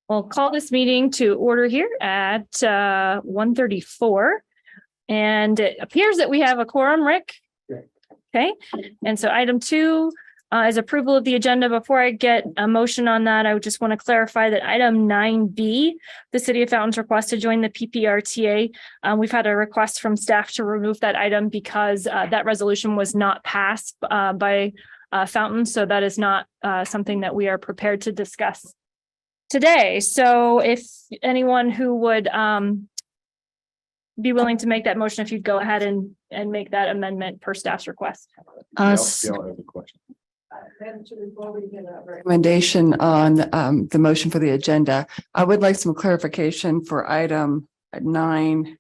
We'll call this meeting to order here at 1:34. And it appears that we have a quorum, Rick. Okay, and so item 2 is approval of the agenda. Before I get a motion on that, I would just want to clarify that item 9B, the City of Fountain's request to join the PPRTA. We've had a request from staff to remove that item because that resolution was not passed by Fountain. So that is not something that we are prepared to discuss today. So if anyone who would be willing to make that motion, if you'd go ahead and make that amendment per staff's request. Recommendation on the motion for the agenda. I would like some clarification for item 9D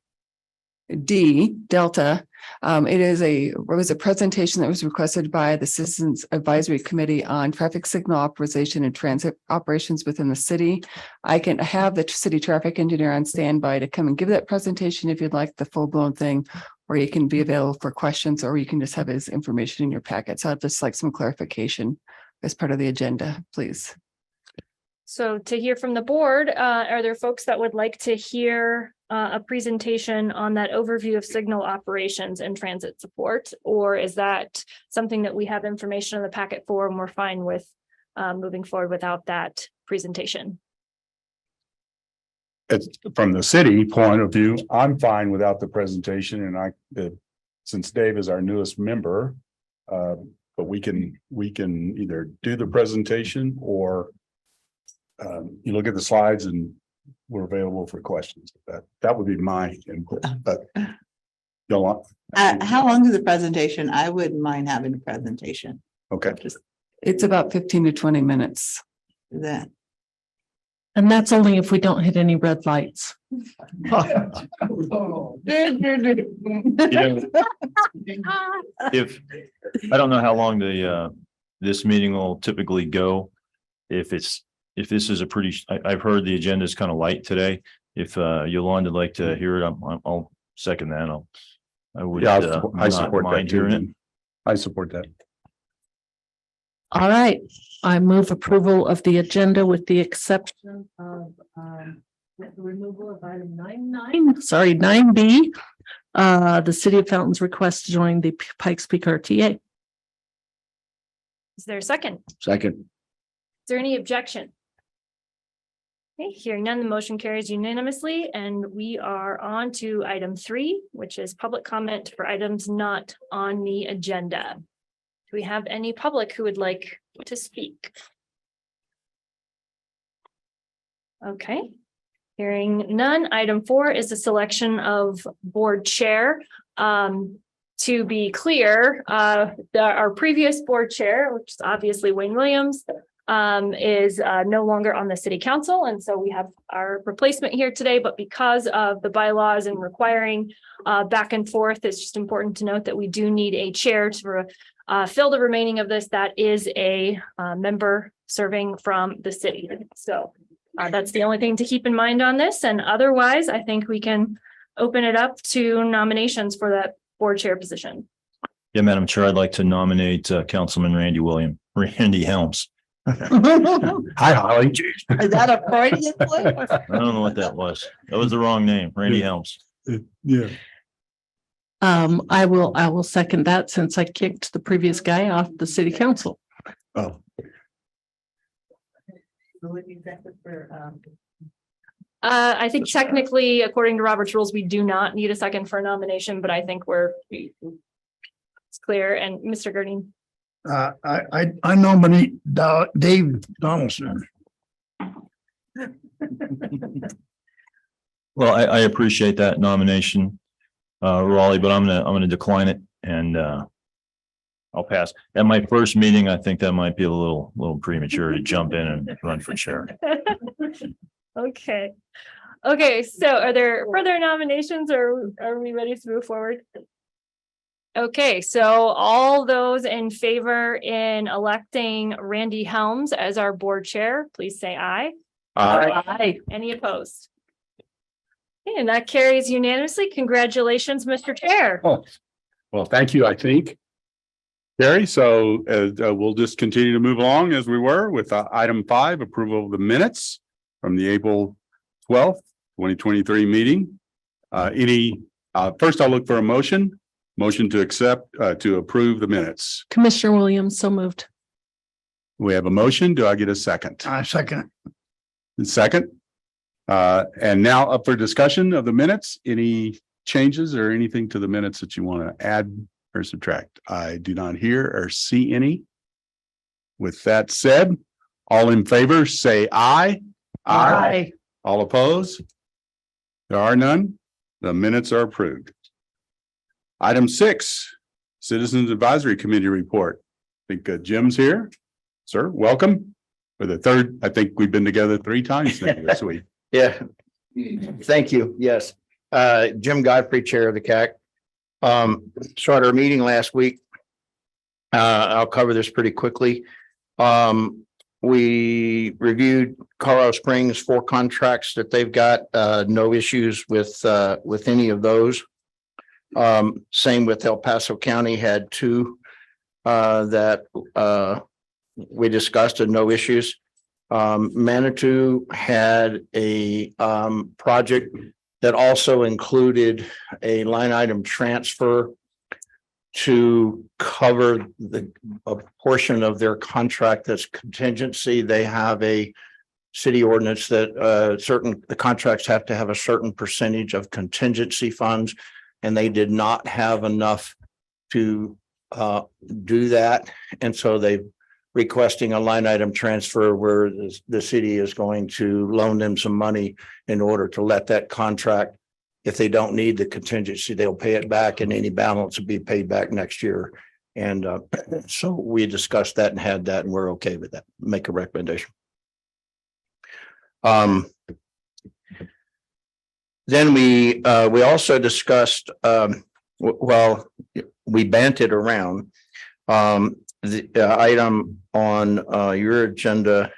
Delta. It was a presentation that was requested by the Citizens Advisory Committee on traffic signal operation and transit operations within the city. I can have the city traffic engineer on standby to come and give that presentation if you'd like the full blown thing, or you can be available for questions, or you can just have his information in your packet. So I'd just like some clarification as part of the agenda, please. So to hear from the board, are there folks that would like to hear a presentation on that overview of signal operations and transit support? Or is that something that we have information in the packet for and we're fine with moving forward without that presentation? It's from the city point of view, I'm fine without the presentation, and since Dave is our newest member, but we can either do the presentation or you look at the slides and we're available for questions. That would be my input, but don't want. How long is the presentation? I wouldn't mind having a presentation. Okay. It's about 15 to 20 minutes. That. And that's only if we don't hit any red lights. If I don't know how long this meeting will typically go, if this is a pretty, I've heard the agenda is kind of light today. If Yolanda would like to hear it, I'll second that. I support that too. I support that. All right, I move approval of the agenda with the exception of the removal of item 9B. The City of Fountain's request to join the Pikes PPRTA. Is there a second? Second. Is there any objection? Okay, hearing none, the motion carries unanimously, and we are on to item 3, which is public comment for items not on the agenda. Do we have any public who would like to speak? Okay, hearing none. Item 4 is the selection of board chair. To be clear, our previous board chair, which is obviously Wayne Williams, is no longer on the city council, and so we have our replacement here today. But because of the bylaws and requiring back and forth, it's just important to note that we do need a chair to fill the remaining of this. That is a member serving from the city. So that's the only thing to keep in mind on this. And otherwise, I think we can open it up to nominations for that board chair position. Yeah, Madam Chair, I'd like to nominate Councilman Randy Helms. Hi, Holly. Is that a Freudian slip? I don't know what that was. That was the wrong name, Randy Helms. Yeah. I will second that since I kicked the previous guy off the city council. Oh. I think technically, according to Robert's rules, we do not need a second for a nomination, but I think it's clear. And Mr. Gerding. I nominate Dave Donaldson. Well, I appreciate that nomination, Raleigh, but I'm gonna decline it, and I'll pass. At my first meeting, I think that might be a little premature to jump in and run for chair. Okay. So are there further nominations, or are we ready to move forward? Okay, so all those in favor in electing Randy Helms as our board chair, please say aye. Aye. Aye. Any opposed? Okay, and that carries unanimously. Congratulations, Mr. Chair. Oh, well, thank you, I think. Carrie, so we'll just continue to move along as we were with item 5, approval of the minutes from the April 12th, 2023 meeting. First I'll look for a motion to accept, to approve the minutes. Commissioner Williams, so moved. We have a motion. Do I get a second? I second Second. And now up for discussion of the minutes. Any changes or anything to the minutes that you want to add or subtract? I do not hear or see any. With that said, all in favor, say aye. All opposed? There are none. The minutes are approved. Item 6, Citizens Advisory Committee report. I think Jim's here. Sir, welcome. For the third, I think we've been together 3 times now this week. Yeah, thank you. Yes. Jim Godfrey, Chair of the CAC. So at our meeting last week, I'll cover this pretty quickly. We reviewed Colorado Springs 4 contracts that they've got, no issues with any of those. Same with El Paso County, had 2 that we discussed and no issues. Manitou had a project that also included a line item transfer to cover a portion of their contract that's contingency. They have a city ordinance that the contracts have to have a certain percentage of contingency funds, and they did not have enough to do that. And so they requesting a line item transfer where the city is going to loan them some money in order to let that contract. If they don't need the contingency, they'll pay it back, and any balance will be paid back next year. And so we discussed that and had that, and we're okay with that. Make a recommendation. Then we also discussed, well, we banted around the item on your agenda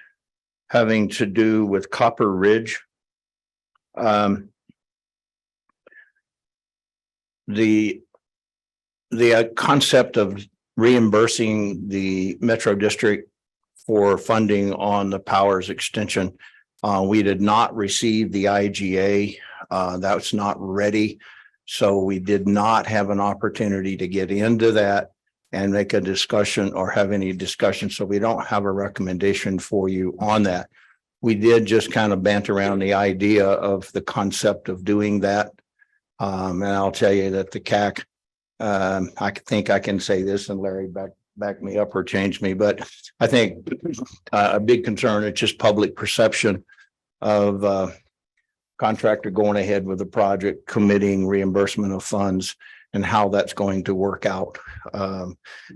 having to do with Copper Ridge. The concept of reimbursing the Metro District for funding on the Powers extension. We did not receive the IGA. That's not ready. So we did not have an opportunity to get into that and make a discussion or have any discussion. So we don't have a recommendation for you on that. We did just kind of banter around the idea of the concept of doing that. And I'll tell you that the CAC, I think I can say this, and Larry back me up or change me, but I think a big concern, it's just public perception of contractor going ahead with the project, committing reimbursement of funds, and how that's going to work out,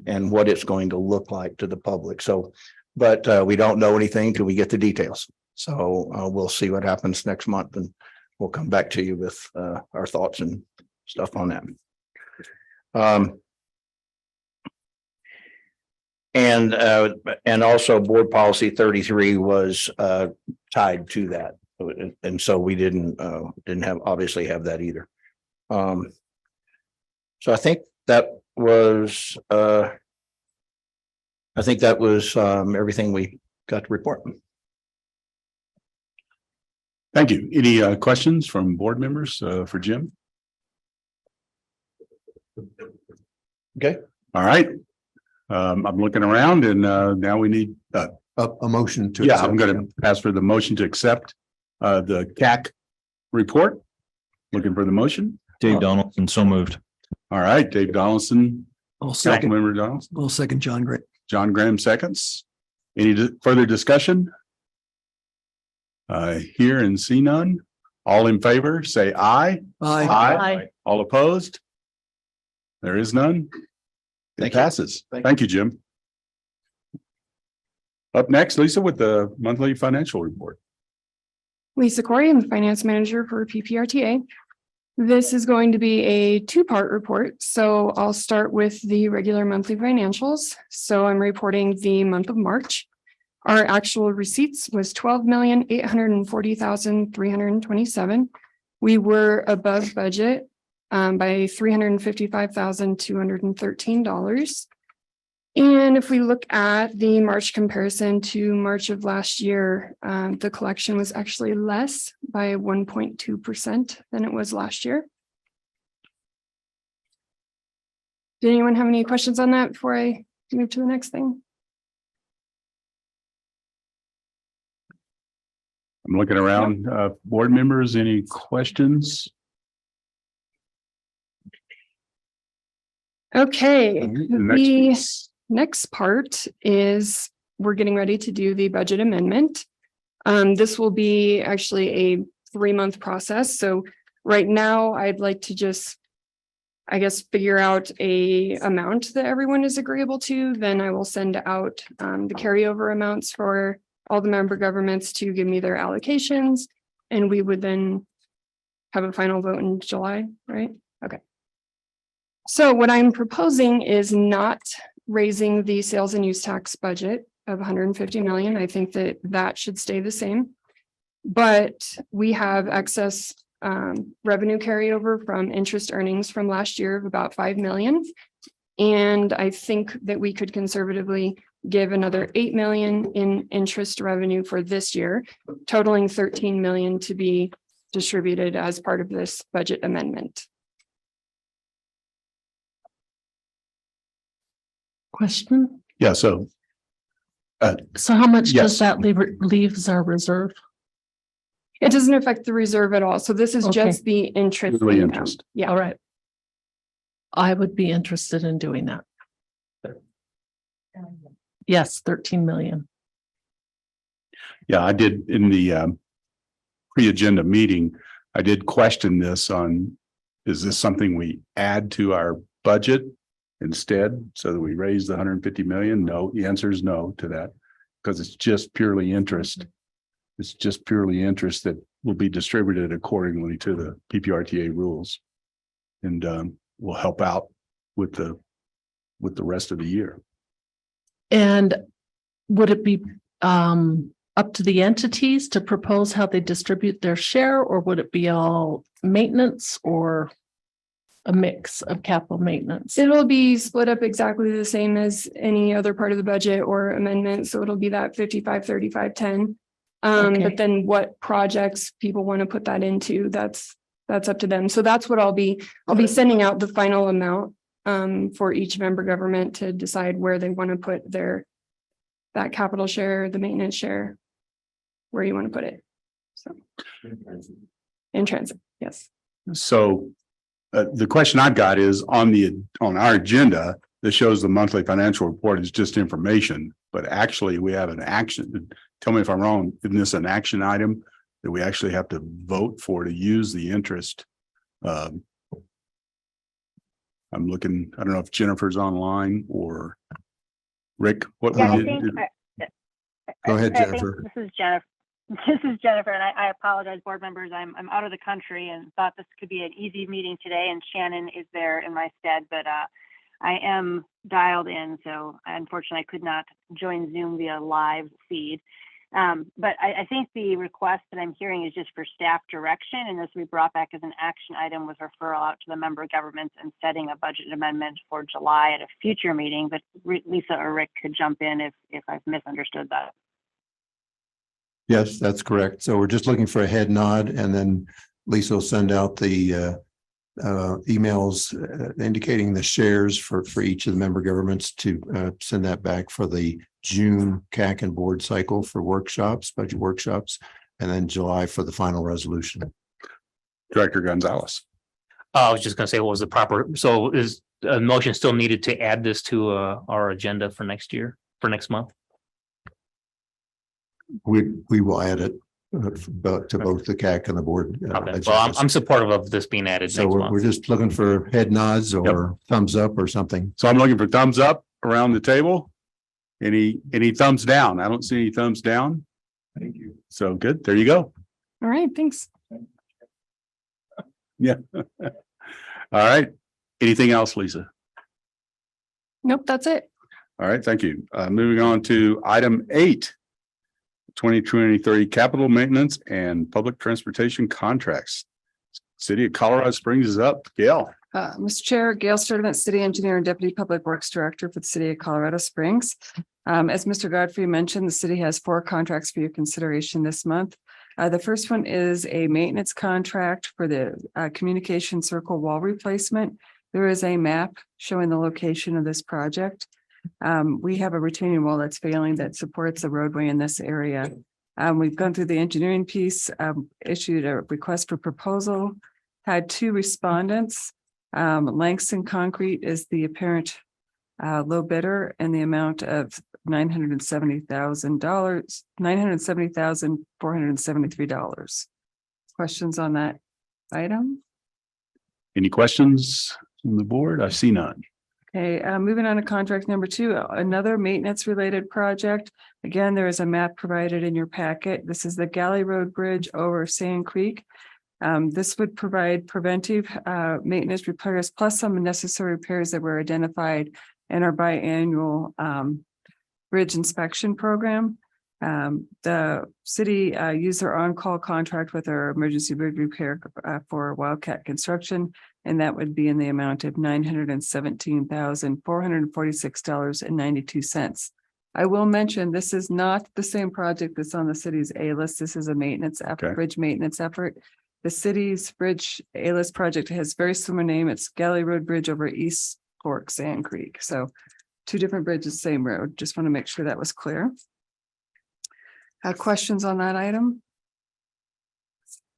and what it's going to look like to the public. So, but we don't know anything till we get the details. So we'll see what happens next month, and we'll come back to you with our thoughts and stuff on that. And also board policy 33 was tied to that. And so we didn't obviously have that either. So I think that was everything we got to report. Thank you. Any questions from board members for Jim? Okay. All right. I'm looking around, and now we need A motion to. yeah, accept. I'm going to ask for the motion to accept the CAC report. Looking for the motion. Dave Donaldson, so moved. All right, Dave Donaldson, I'll second, Councilmember Donaldson, I'll second John Gray. John Graham seconds. Any further discussion? Hear and see none. All in favor, say aye. Aye. Aye. All opposed? There is none. It Thank you. passes. Thank you, Jim. Up next, Lisa, with the monthly financial report. Lisa Corey, I'm the finance manager for PPRTA. This is going to be a 2-part report. So I'll start with the regular monthly financials. So I'm reporting the month of March. Our actual receipts was $12,840,327. We were above budget by $355,213. And if we look at the March comparison to March of last year, the collection was actually less by 1.2% than it was last year. Did anyone have any questions on that before I move to the next thing? I'm looking around, board members, any questions? Okay, The the next part is we're getting ready to do the budget amendment. This will be actually a 3-month process. So right now I'd like to just, I guess, figure out a amount that everyone is agreeable to. Then I will send out the carryover amounts for all the member governments to give me their allocations. And we would then have a final vote in July, right? Okay. So what I'm proposing is not raising the sales and use tax budget of 150 million. I think that that should stay the same. But we have excess revenue carryover from interest earnings from last year of about 5 million. And I think that we could conservatively give another 8 million in interest revenue for this year, totaling 13 million to be distributed as part of this budget amendment. Question? Yeah, so So how much Yes. does that leaves our reserve? It doesn't affect the reserve at all. So this is Okay. just the interest. Purely income. interest. Yeah. All right. I would be interested in doing that. Yes, 13 million. yeah, I did in the pre-agenda meeting, I did question this on, is this something we add to our budget instead so that we raise the 150 million? No, the answer is no to that, because it's just purely interest. It's just purely interest that will be distributed accordingly to the PPRTA rules. And will help out with the rest of the year. And would it be up to the entities to propose how they distribute their share, or would it be all maintenance or a mix of capital maintenance? It'll be split up exactly the same as any other part of the budget or amendment. So it'll be that 55, 35, 10. Okay. But then what projects people want to put that into, that's up to them. So that's what I'll be sending out the final amount for each member government to decide where they want to put that capital share, the maintenance share, where you want to put it. So in transit, yes. So the question I've got is on our agenda that shows the monthly financial report is just information, but actually we have an action. Tell me if I'm wrong. Isn't this an action item that we actually have to vote for to use the interest? I'm looking, I don't know if Jennifer's online or Rick. What? Yeah, I we think. did- Go ahead, I think Jennifer. This is Jennifer. This is Jennifer, and I apologize, board members. I'm out of the country and thought this could be an easy meeting today, and Shannon is there in my stead, but I am dialed in, so unfortunately I could not join Zoom via live feed. But I think the request that I'm hearing is just for staff direction, and this will be brought back as an action item with referral out to the member governments and setting a budget amendment for July at a future meeting. But Lisa or Rick could jump in if I've misunderstood that. Yes, that's correct. So we're just looking for a head nod, and then Lisa will send out the emails indicating the shares for each of the member governments to send that back for the June CAC and board cycle for workshops, budget workshops, and then July for the final resolution. Director Gonzalez. I was just gonna say, what was the proper, so is a motion still needed to add this to our agenda for next year, for next month? We will add it to both the CAC and the board. Okay, well, I'm supportive of this being added So next we're month. just looking for head nods or thumbs up or something. So I'm looking for thumbs up around the table. Any thumbs down? I don't see any thumbs down. Thank you. So good. There you go. All right, thanks. Yeah. All right. Anything else, Lisa? Nope, that's it. All right. Thank you. Moving on to item 8. 2023 capital maintenance and public transportation contracts. City of Colorado Springs is up. Gail. Mr. Chair, Gail Sturdivant, City Engineer and Deputy Public Works Director for the City of Colorado Springs. As Mr. Godfrey mentioned, the city has 4 contracts for your consideration this month. The first one is a maintenance contract for the communication circle wall replacement. There is a map showing the location of this project. We have a retaining wall that's failing that supports the roadway in this area. We've gone through the engineering piece, issued a request for proposal, had 2 respondents. Langston Concrete is the apparent low bidder in the amount of $970,473. Questions on that item? Any questions from the board? I see none. Okay, moving on to contract number 2, another maintenance related project. Again, there is a map provided in your packet. This is the Galley Road Bridge over Sand Creek. This would provide preventive maintenance repairs plus some necessary repairs that were identified in our biannual bridge inspection program. The city used their on-call contract with our emergency bridge repair for Wildcat Construction, and that would be in the amount of $917,446.92. I will mention this is not the same project that's on the city's A list. This is a maintenance effort, bridge maintenance effort. The city's bridge A-list project has very similar name. It's Galley Road Bridge over East Fork Sand Creek. So 2 different bridges, same road. Just want to make sure that was clear. Questions on that item?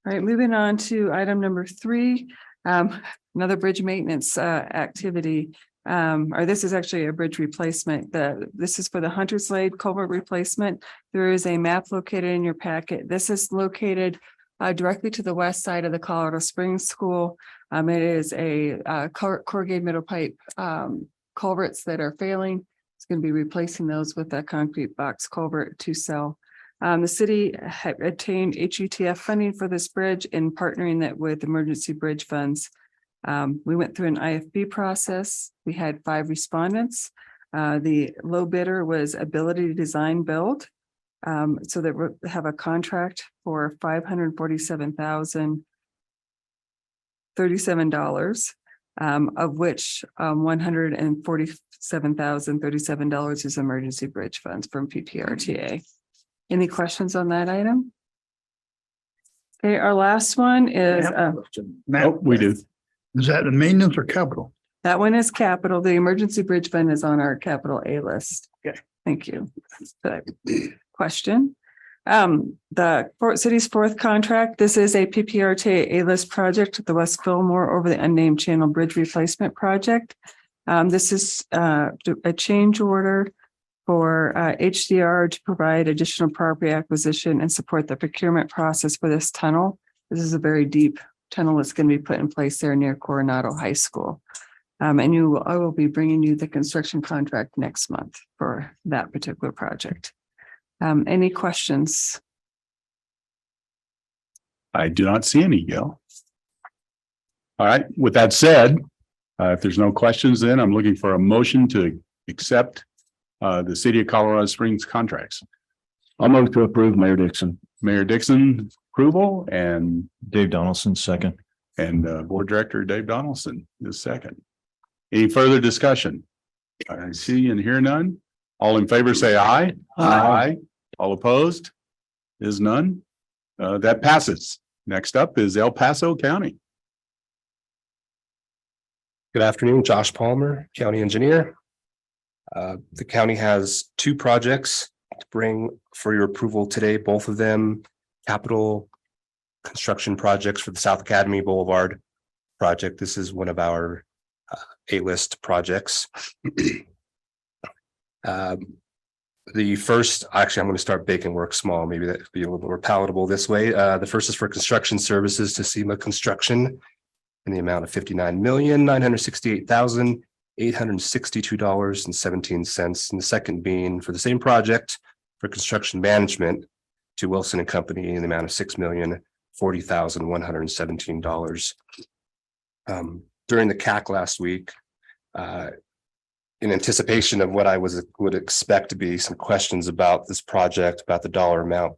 All right, moving on to item number 3, another bridge maintenance activity. Or this is actually a bridge replacement. This is for the Hunter's Lake culvert replacement. There is a map located in your packet. This is located directly to the west side of the Colorado Springs School. It is a corrugated metal pipe culverts that are failing. It's going to be replacing those with a concrete box culvert to sell. The city had obtained HUTF funding for this bridge and partnering that with emergency bridge funds. We went through an IFB process. We had 5 respondents. The low bidder was Ability Design Build. So that we have a contract for $547,037, of which $147,037 is emergency bridge funds from PPRTA. Any questions on that item? Okay, our last one is We do. Is that the maintenance or capital? that one is capital. The emergency bridge fund is on our capital A list. Okay. Thank you. Good question. The city's 4th contract. This is a PPRTA A-list project, the West Fillmore over the unnamed channel bridge replacement project. This is a change order for HDR to provide additional property acquisition and support the procurement process for this tunnel. This is a very deep tunnel that's going to be put in place there near Coronado High School. I will be bringing you the construction contract next month for that particular project. Any questions? I do not see any, Gil. All right, with that said, if there's no questions, then I'm looking for a motion to accept the City of Colorado Springs contracts. I'll move to approve, Mayor Dixon. Mayor Dixon, approval, and Dave Donaldson, second. Board Director Dave Donaldson is second. Any further discussion? I see and hear none. All in favor, say aye. Aye. All opposed? Is none. That passes. Next up is El Paso County. Good afternoon, Josh Palmer, County Engineer. The county has 2 projects to bring for your approval today, both of them capital construction projects for the South Academy Boulevard project. This is one of our A-list projects. The first, actually, I'm going to start big work small. Maybe that would be a little bit more palatable this way. The first is for construction services to SEMA Construction in the amount of $59,968,862.17. And the second being for the same project for construction management to Wilson and Company in the amount of $6,040,117. During the CAC last week, in anticipation of what I would expect to be some questions about this project, about the dollar amount,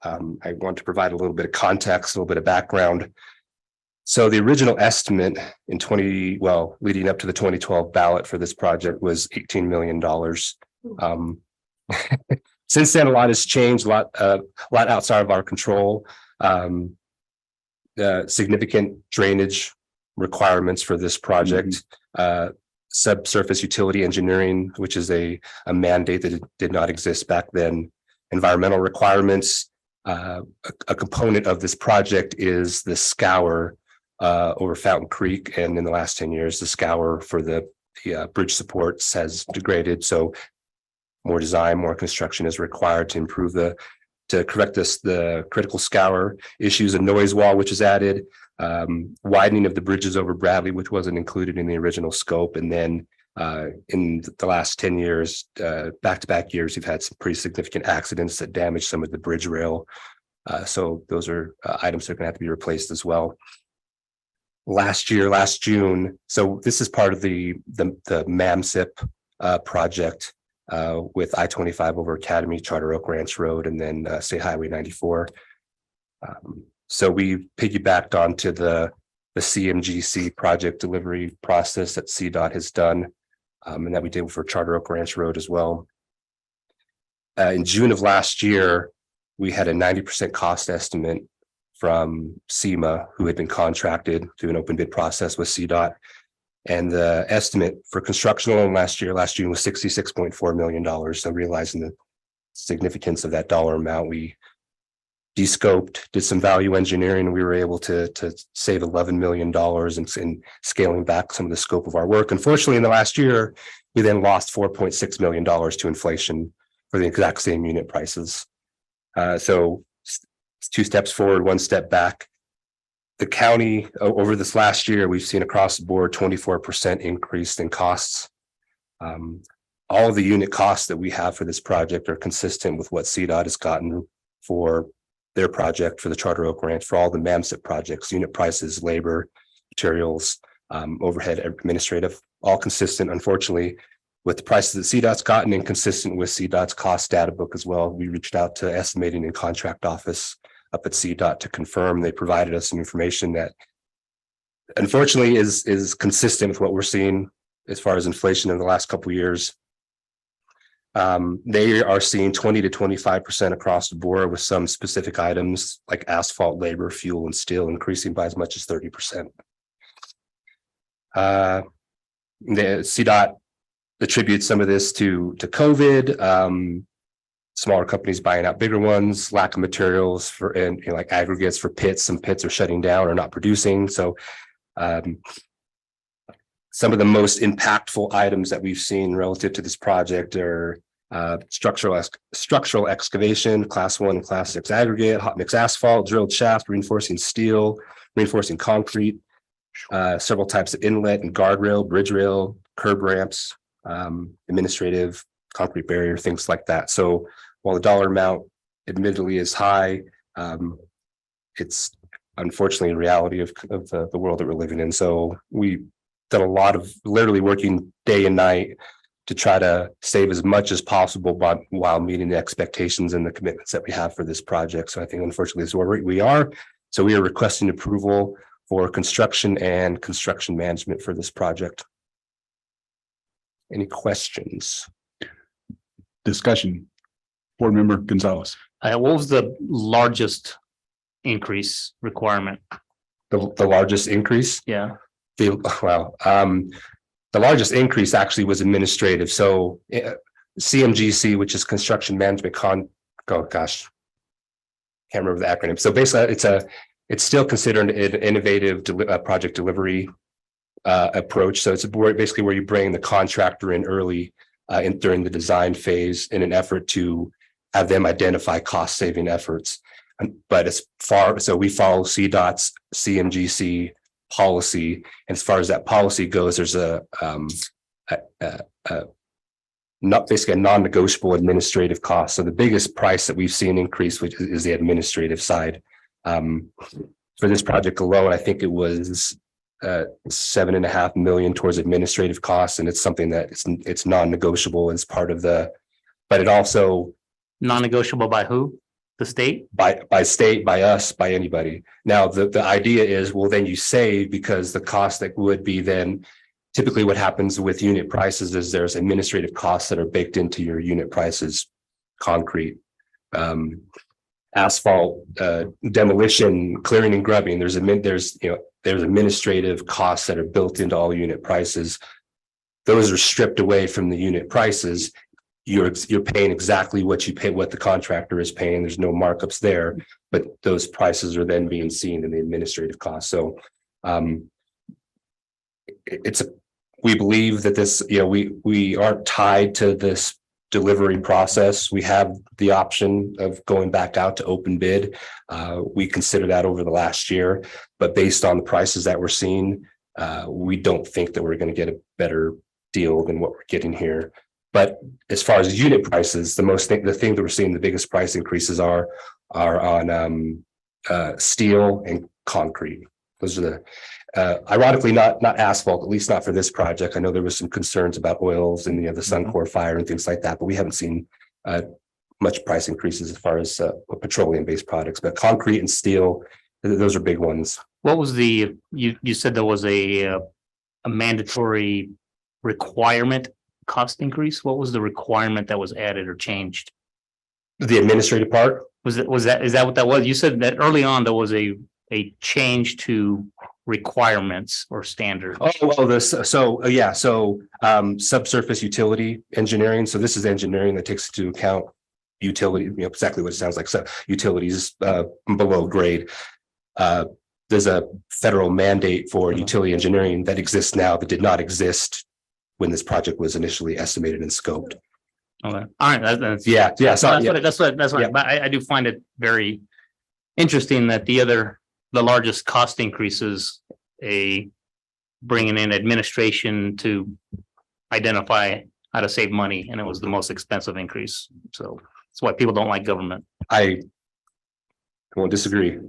I want to provide a little bit of context, a little bit of background. So the original estimate in leading up to the 2012 ballot for this project was $18 million. Since then, a lot has changed, a lot outside of our control. Significant drainage requirements for this project, subsurface utility engineering, which is a mandate that did not exist back then. Environmental requirements. A component of this project is the scour over Fountain Creek, and in the last 10 years, the scour for the bridge supports has degraded. So more design, more construction is required to improve to correct the critical scour issues. A noise wall, which is added, widening of the bridges over Bradley, which wasn't included in the original scope. And then in the last 10 years, back-to-back years, we've had some pretty significant accidents that damage some of the bridge rail. So those are items that are going to have to be replaced as well. Last June, so this is part of the MAMSIP project with I-25 over Academy, Charter Oak Ranch Road, and then State Highway 94. So we piggybacked onto the CMGC project delivery process that CDOT has done, and that we did for Charter Oak Ranch Road as well. In June of last year, we had a 90% cost estimate from SEMA, who had been contracted through an open bid process with CDOT. And the estimate for construction alone last June was $66.4 million. So realizing the significance of that dollar amount, we de-scoped, did some value engineering, and we were able to save $11 million in scaling back some of the scope of our work. Unfortunately, in the last year, we then lost $4.6 million to inflation for the exact same unit prices. So 2 steps forward, 1 step back. The county, over this last year, we've seen across the board 24% increase in costs. All of the unit costs that we have for this project are consistent with what CDOT has gotten for their project, for the Charter Oak Ranch, for all the MAMSIP projects. Unit prices, labor, materials, overhead, administrative, all consistent. Unfortunately, with the prices that CDOT's gotten and consistent with CDOT's cost data book as well, we reached out to estimating and contract office up at CDOT to confirm. They provided us some information that unfortunately is consistent with what we're seeing as far as inflation in the last couple of years. They are seeing 20 to 25% across the board, with some specific items like asphalt, labor, fuel, and steel increasing by as much as 30%. The CDOT attributes some of this to COVID, smaller companies buying out bigger ones, lack of materials and like aggregates for pits. Some pits are shutting down or not producing. So some of the most impactful items that we've seen relative to this project are structural excavation, class 1 and class 6 aggregate, hot mix asphalt, drilled shaft, reinforcing steel, reinforcing concrete, several types of inlet and guardrail, bridge rail, curb ramps, administrative, concrete barrier, things like that. So while the dollar amount admittedly is high, it's unfortunately a reality of the world that we're living in. So we've done a lot of literally working day and night to try to save as much as possible, but while meeting the expectations and the commitments that we have for this project. So I think unfortunately this is where we are. So we are requesting approval for construction and construction management for this project. Any questions? Discussion. Board Member Gonzalez. What was the largest increase requirement? The largest increase? Yeah. The largest increase actually was administrative. So CMGC, which is construction management can't remember the acronym. So basically it's still considered an innovative project delivery approach. So it's basically where you bring the contractor in early during the design phase in an effort to have them identify cost saving efforts. But so we follow CDOT's CMGC policy. And as far as that policy goes, there's not basically a non-negotiable administrative cost. So the biggest price that we've seen increase, which is the administrative side. For this project alone, I think it was $7.5 million towards administrative costs, and it's something that it's non-negotiable as part of but it also Non-negotiable by who? The state? By state, by us, by anybody. Now, the idea is, well, then you save because the cost that would be then typically what happens with unit prices is there's administrative costs that are baked into your unit prices, concrete, asphalt, demolition, clearing and grubbing. There's administrative costs that are built into all unit prices. Those are stripped away from the unit prices. You're paying exactly what you pay, what the contractor is paying. There's no markups there, but those prices are then being seen in the administrative costs. So we believe that this, we aren't tied to this delivery process. We have the option of going back out to open bid. We considered that over the last year, but based on the prices that we're seeing, we don't think that we're going to get a better deal than what we're getting here. But as far as unit prices, the thing that we're seeing the biggest price increases are on steel and concrete. Those are ironically not asphalt, at least not for this project. I know there was some concerns about oils and the Suncor fire and things like that, but we haven't seen much price increases as far as petroleum-based products. But concrete and steel, those are big ones. What was you said there was a mandatory requirement cost increase? What was the requirement that was added or changed? The administrative part? Is that what that was? You said that early on there was a change to requirements or standards. Oh, well, subsurface utility engineering. So this is engineering that takes into account utility, exactly what it sounds like. So utilities below grade. There's a federal mandate for utility engineering that exists now that did not exist when this project was initially estimated and scoped. Okay. All right. That's But I do find it very interesting that the largest cost increases bringing in administration to identify how to save money, and it was the most expensive increase. So that's why people don't like government. I won't disagree.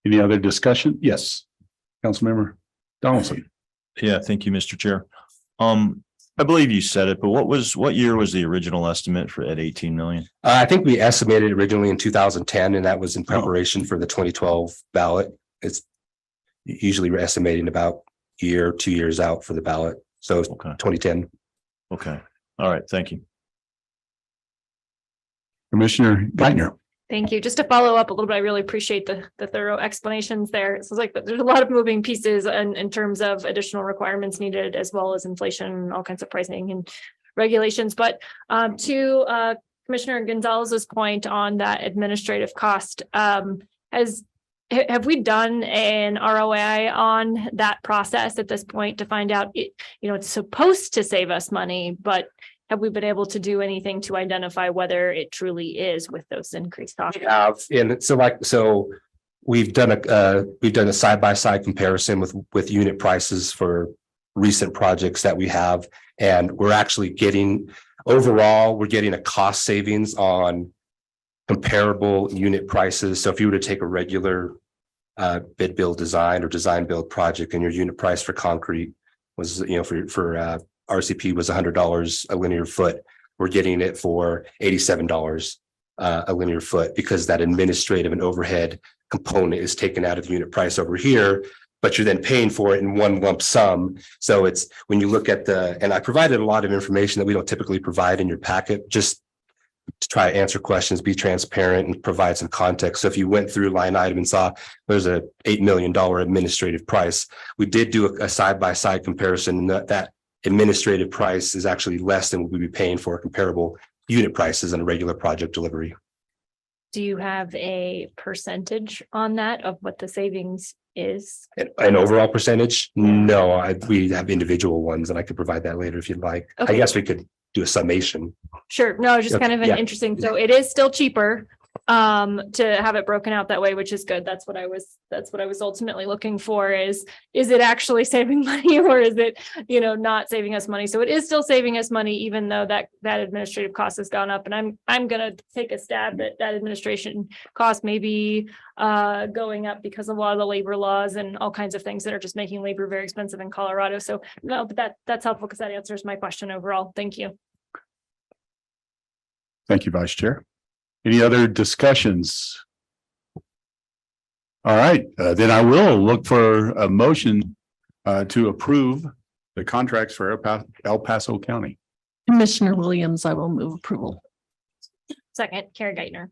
Any other discussion? Yes, Councilmember Donaldson. Yeah, thank you, Mr. Chair. I believe you said it, but what year was the original estimate for at 18 million? I think we estimated originally in 2010, and that was in preparation for the 2012 ballot. It's usually we're estimating about 2 years out for the ballot. So 2010. Okay. All right. Thank you. Commissioner Geithner. Thank you. Just to follow up a little bit, I really appreciate the thorough explanations there. It sounds like there's a lot of moving pieces in terms of additional requirements needed, as well as inflation, all kinds of pricing and regulations. But to Commissioner Gonzalez's point on that administrative cost, have we done an ROI on that process at this point to find out it's supposed to save us money, but have we been able to do anything to identify whether it truly is with those increased costs? We have, and so we've done a side-by-side comparison with unit prices for recent projects that we have, and we're actually getting a cost savings on comparable unit prices. So if you were to take a regular bid build design or design build project, and your unit price for concrete was for RCP was $100 a linear foot, we're getting it for $87 a linear foot, because that administrative and overhead component is taken out of unit price over here, but you're then paying for it in one lump sum. So it's when you look at and I provided a lot of information that we don't typically provide in your packet, just to try to answer questions, be transparent, and provide some context. So if you went through line item and saw there's a $8 million administrative price, we did do a side-by-side comparison, and that administrative price is actually less than what we'd be paying for comparable unit prices in a regular project delivery. Do you have a percentage on that of what the savings is? An overall percentage? No, we have individual ones, and I could provide that later if you'd like. Okay. I guess we could do a summation. Sure. No, just kind of an interesting. So it is still cheaper to have it broken out that way, which is good. That's what I was ultimately looking for is it actually saving money, or is it, not saving us money? So it is still saving us money, even though that administrative cost has gone up. And I'm going to take a stab that administration cost may be going up because of a lot of the labor laws and all kinds of things that are just making labor very expensive in Colorado. So no, but that's helpful because that answers my question overall. Thank you. Thank you, Vice Chair. Any other discussions? All right, then I will look for a motion to approve the contracts for El Paso County. Commissioner Williams, I will move approval. Second, Kara Geithner.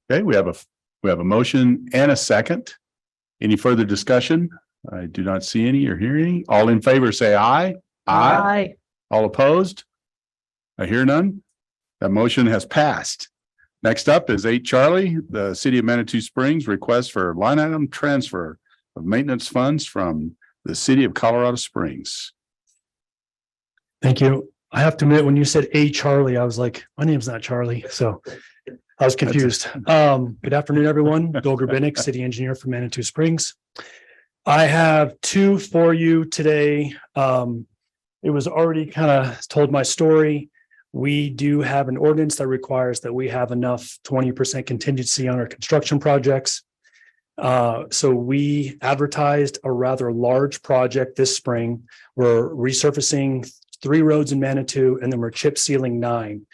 Okay, we have a motion and a second. Any further discussion? I do not see any or hear any. All in favor, say aye. Aye. All opposed? I hear none. That motion has passed. Next up is 8 Charlie, the City of Manitou Springs request for line item transfer of maintenance funds from the City of Colorado Springs. Thank you. I have to admit, when you said A Charlie, I was like, my name's not Charlie, so I was confused. Good afternoon, everyone. Bill Grabinick, City Engineer for Manitou Springs. I have two for you today. It was already kind of told my story. We do have an ordinance that requires that we have enough 20% contingency on our construction projects. So we advertised a rather large project this spring. We're resurfacing 3 roads in Manitou, and then we're chip sealing 9.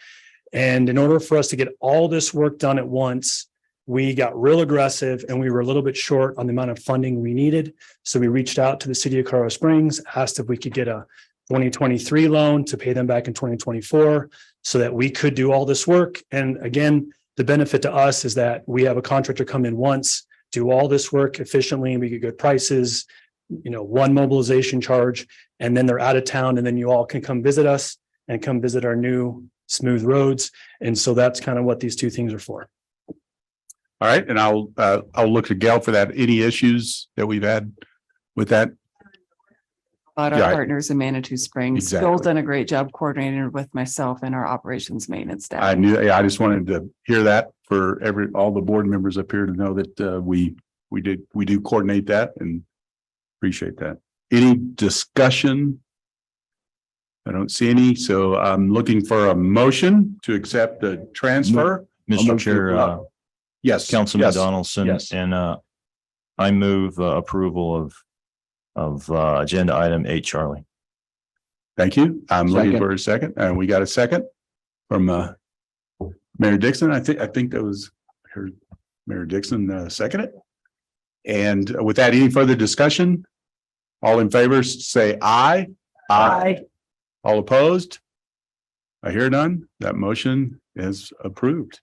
And in order for us to get all this work done at once, we got real aggressive and we were a little bit short on the amount of funding we needed. So we reached out to the City of Colorado Springs, asked if we could get a 2023 loan to pay them back in 2024 so that we could do all this work. And again, the benefit to us is that we have a contractor come in once, do all this work efficiently, and we get good prices, one mobilization charge, and then they're out of town, and then you all can come visit us and come visit our new smooth roads. And so that's kind of what these two things are for. All right, and I'll look to Gail for that. Any issues that we've had with that? About our Yeah, partners in Manitou Springs. Exactly. Bill's done a great job coordinating with myself and our operations maintenance staff. I just wanted to hear that for all the board members up here to know that we do coordinate that and appreciate that. Any discussion? I don't see any, so I'm looking for a motion to accept the transfer. Mr. Chair, Yes. Councilman yes, Donaldson, yes. and I move approval of agenda item 8 Charlie. Thank you. I'm looking Second. for a second, and we got a second from Mayor Dixon. I think that was her, Mayor Dixon seconded. And with that, any further discussion? All in favor, say aye. Aye. All opposed? I hear none. That motion is approved.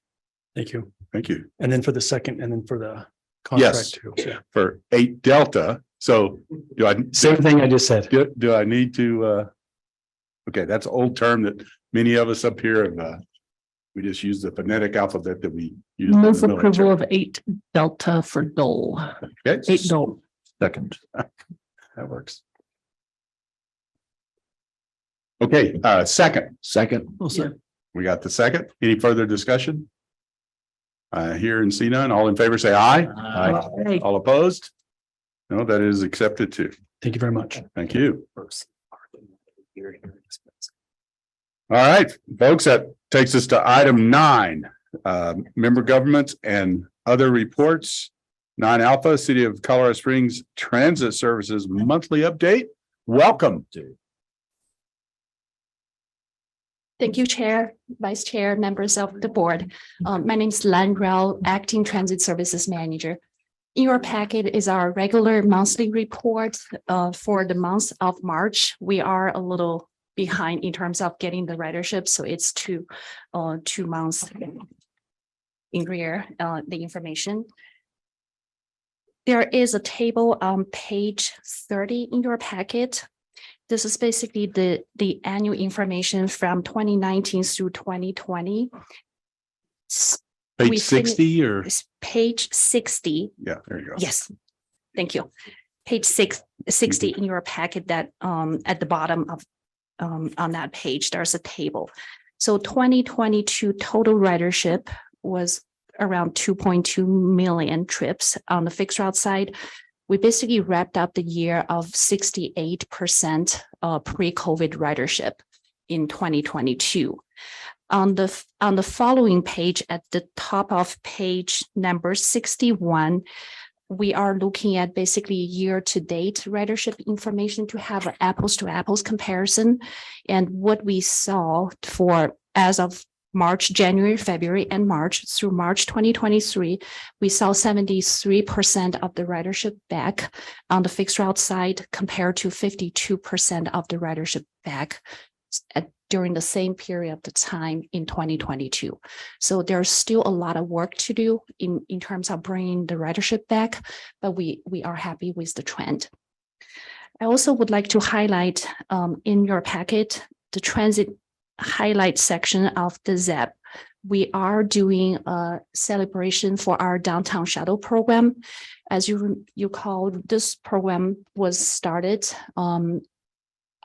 Thank you. Thank you. And then for the second, and then for the Yes. contract too. Yeah. For 8 Delta. So do I? Same thing I just said. Do I need to? Okay, that's an old term that many of us up here have. We just use the phonetic alphabet that we use. in the Move military. approval of 8 Delta for Dole. Okay. 8 Dole. Second. That works. Okay, second. We got the second. Any further discussion? Hear and see none. All in favor, say aye. Aye. All opposed? No, that is accepted too. Thank you very much. Thank you. All right, folks, that takes us to item 9, member governments and other reports. 9 Alpha, City of Colorado Springs Transit Services monthly update. Welcome. Thank you, Chair, Vice Chair, members of the board. My name is Lan Rao, Acting Transit Services Manager. In your packet is our regular monthly report for the month of March. We are a little behind in terms of getting the ridership, so it's 2 months in rear, the information. There is a table on page 30 in your packet. This is basically the annual information from 2019 through 2020. Page 60 or? Page 60. Yeah, there you go. Yes, thank you. Page 60 in your packet that at the bottom of on that page, there's a table. So 2022 total ridership was around 2.2 million trips on the fixed route side. We basically wrapped up the year of 68% pre-COVID ridership in 2022. On the following page, at the top of page number 61, we are looking at basically year-to-date ridership information to have an apples-to-apples comparison. And what we saw for as of March, January, February, and March through March 2023, we saw 73% of the ridership back on the fixed route side compared to 52% of the ridership back during the same period of the time in 2022. So there's still a lot of work to do in terms of bringing the ridership back, but we are happy with the trend. I also would like to highlight in your packet, the transit highlight section of the ZEP. We are doing a celebration for our downtown shuttle program. As you recall, this program was started on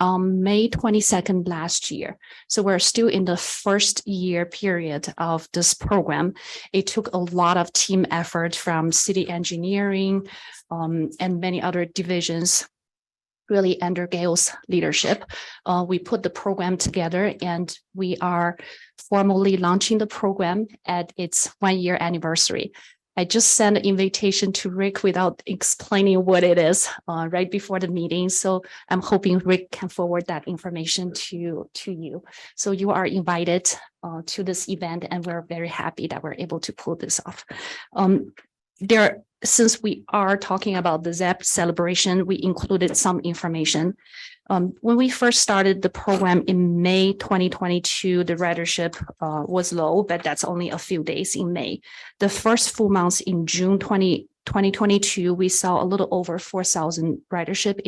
May 22nd last year. So we're still in the first year period of this program. It took a lot of team effort from city engineering and many other divisions, really under Gail's leadership. We put the program together and we are formally launching the program at its 1-year anniversary. I just sent an invitation to Rick without explaining what it is right before the meeting. So I'm hoping Rick can forward that information to you. So you are invited to this event and we're very happy that we're able to pull this off. Since we are talking about the ZEP celebration, we included some information. When we first started the program in May 2022, the ridership was low, but that's only a few days in May. The first full months in June 2022, we saw a little over 4,000 ridership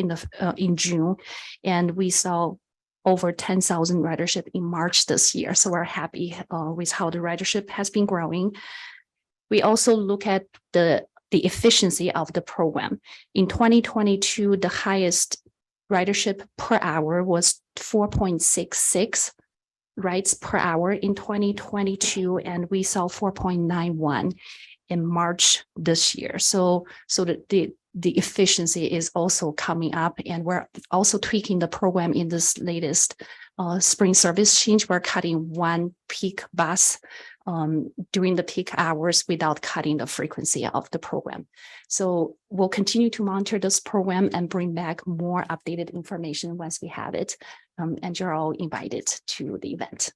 in June, and we saw over 10,000 ridership in March this year. So we're happy with how the ridership has been growing. We also look at the efficiency of the program. In 2022, the highest ridership per hour was 4.66 rides per hour in 2022, and we saw 4.91 in March this year. So the efficiency is also coming up, and we're also tweaking the program in this latest spring service change. We're cutting one peak bus during the peak hours without cutting the frequency of the program. So we'll continue to monitor this program and bring back more updated information once we have it. And you're all invited to the event.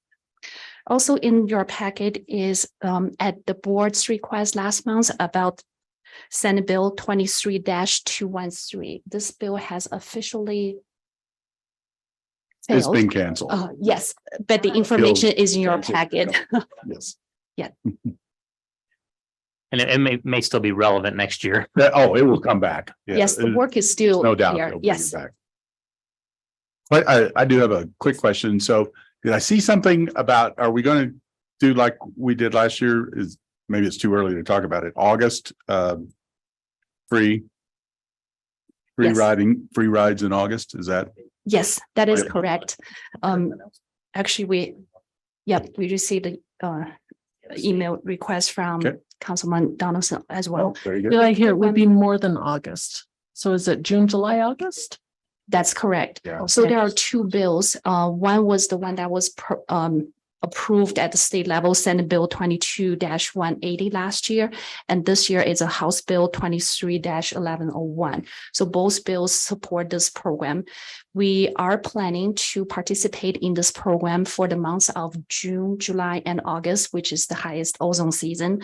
Also in your packet is at the board's request last month about Senate Bill 23-213. This bill has officially failed. It's been canceled. Yes, but the information is in your packet. Yes. Yeah. And it may still be relevant next year. It will come back. Yeah, Yes, the work is still no doubt. there. they'll bring it Yes. back. But I do have a quick question. So did I see something about, are we going to do like we did last year? Maybe it's too early to talk about it. August, free Yes. free rides in August. Is that? Yes, that is correct. Actually, we received a email request from Okay. Councilman Donaldson as well. Very good. Did I hear it would be more than August? So is it June, July, August? That's correct. Yeah. So there are two bills. One was the one that was approved at the state level, Senate Bill 22-180 last year. And this year is a House Bill 23-1101. So both bills support this program. We are planning to participate in this program for the months of June, July, and August, which is the highest ozone season.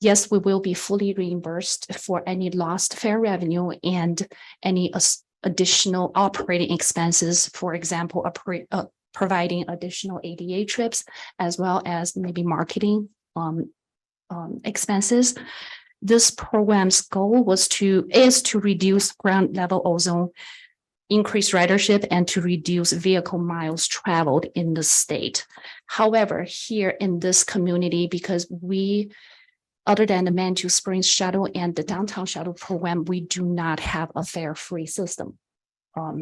Yes, we will be fully reimbursed for any lost fare revenue and any additional operating expenses, for example, providing additional ADA trips, as well as maybe marketing expenses. This program's goal is to reduce ground level ozone, increase ridership, and to reduce vehicle miles traveled in the state. However, here in this community, because other than the Manitou Springs shuttle and the downtown shuttle program, we do not have a fare-free system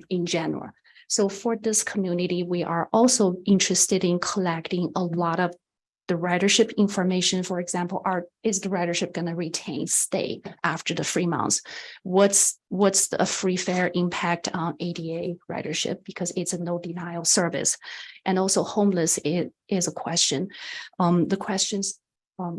in general. So for this community, we are also interested in collecting a lot of the ridership information. For example, is the ridership going to stay after the free months? What's the free fare impact on ADA ridership, because it's a no denial service? And also homeless is a question. The questions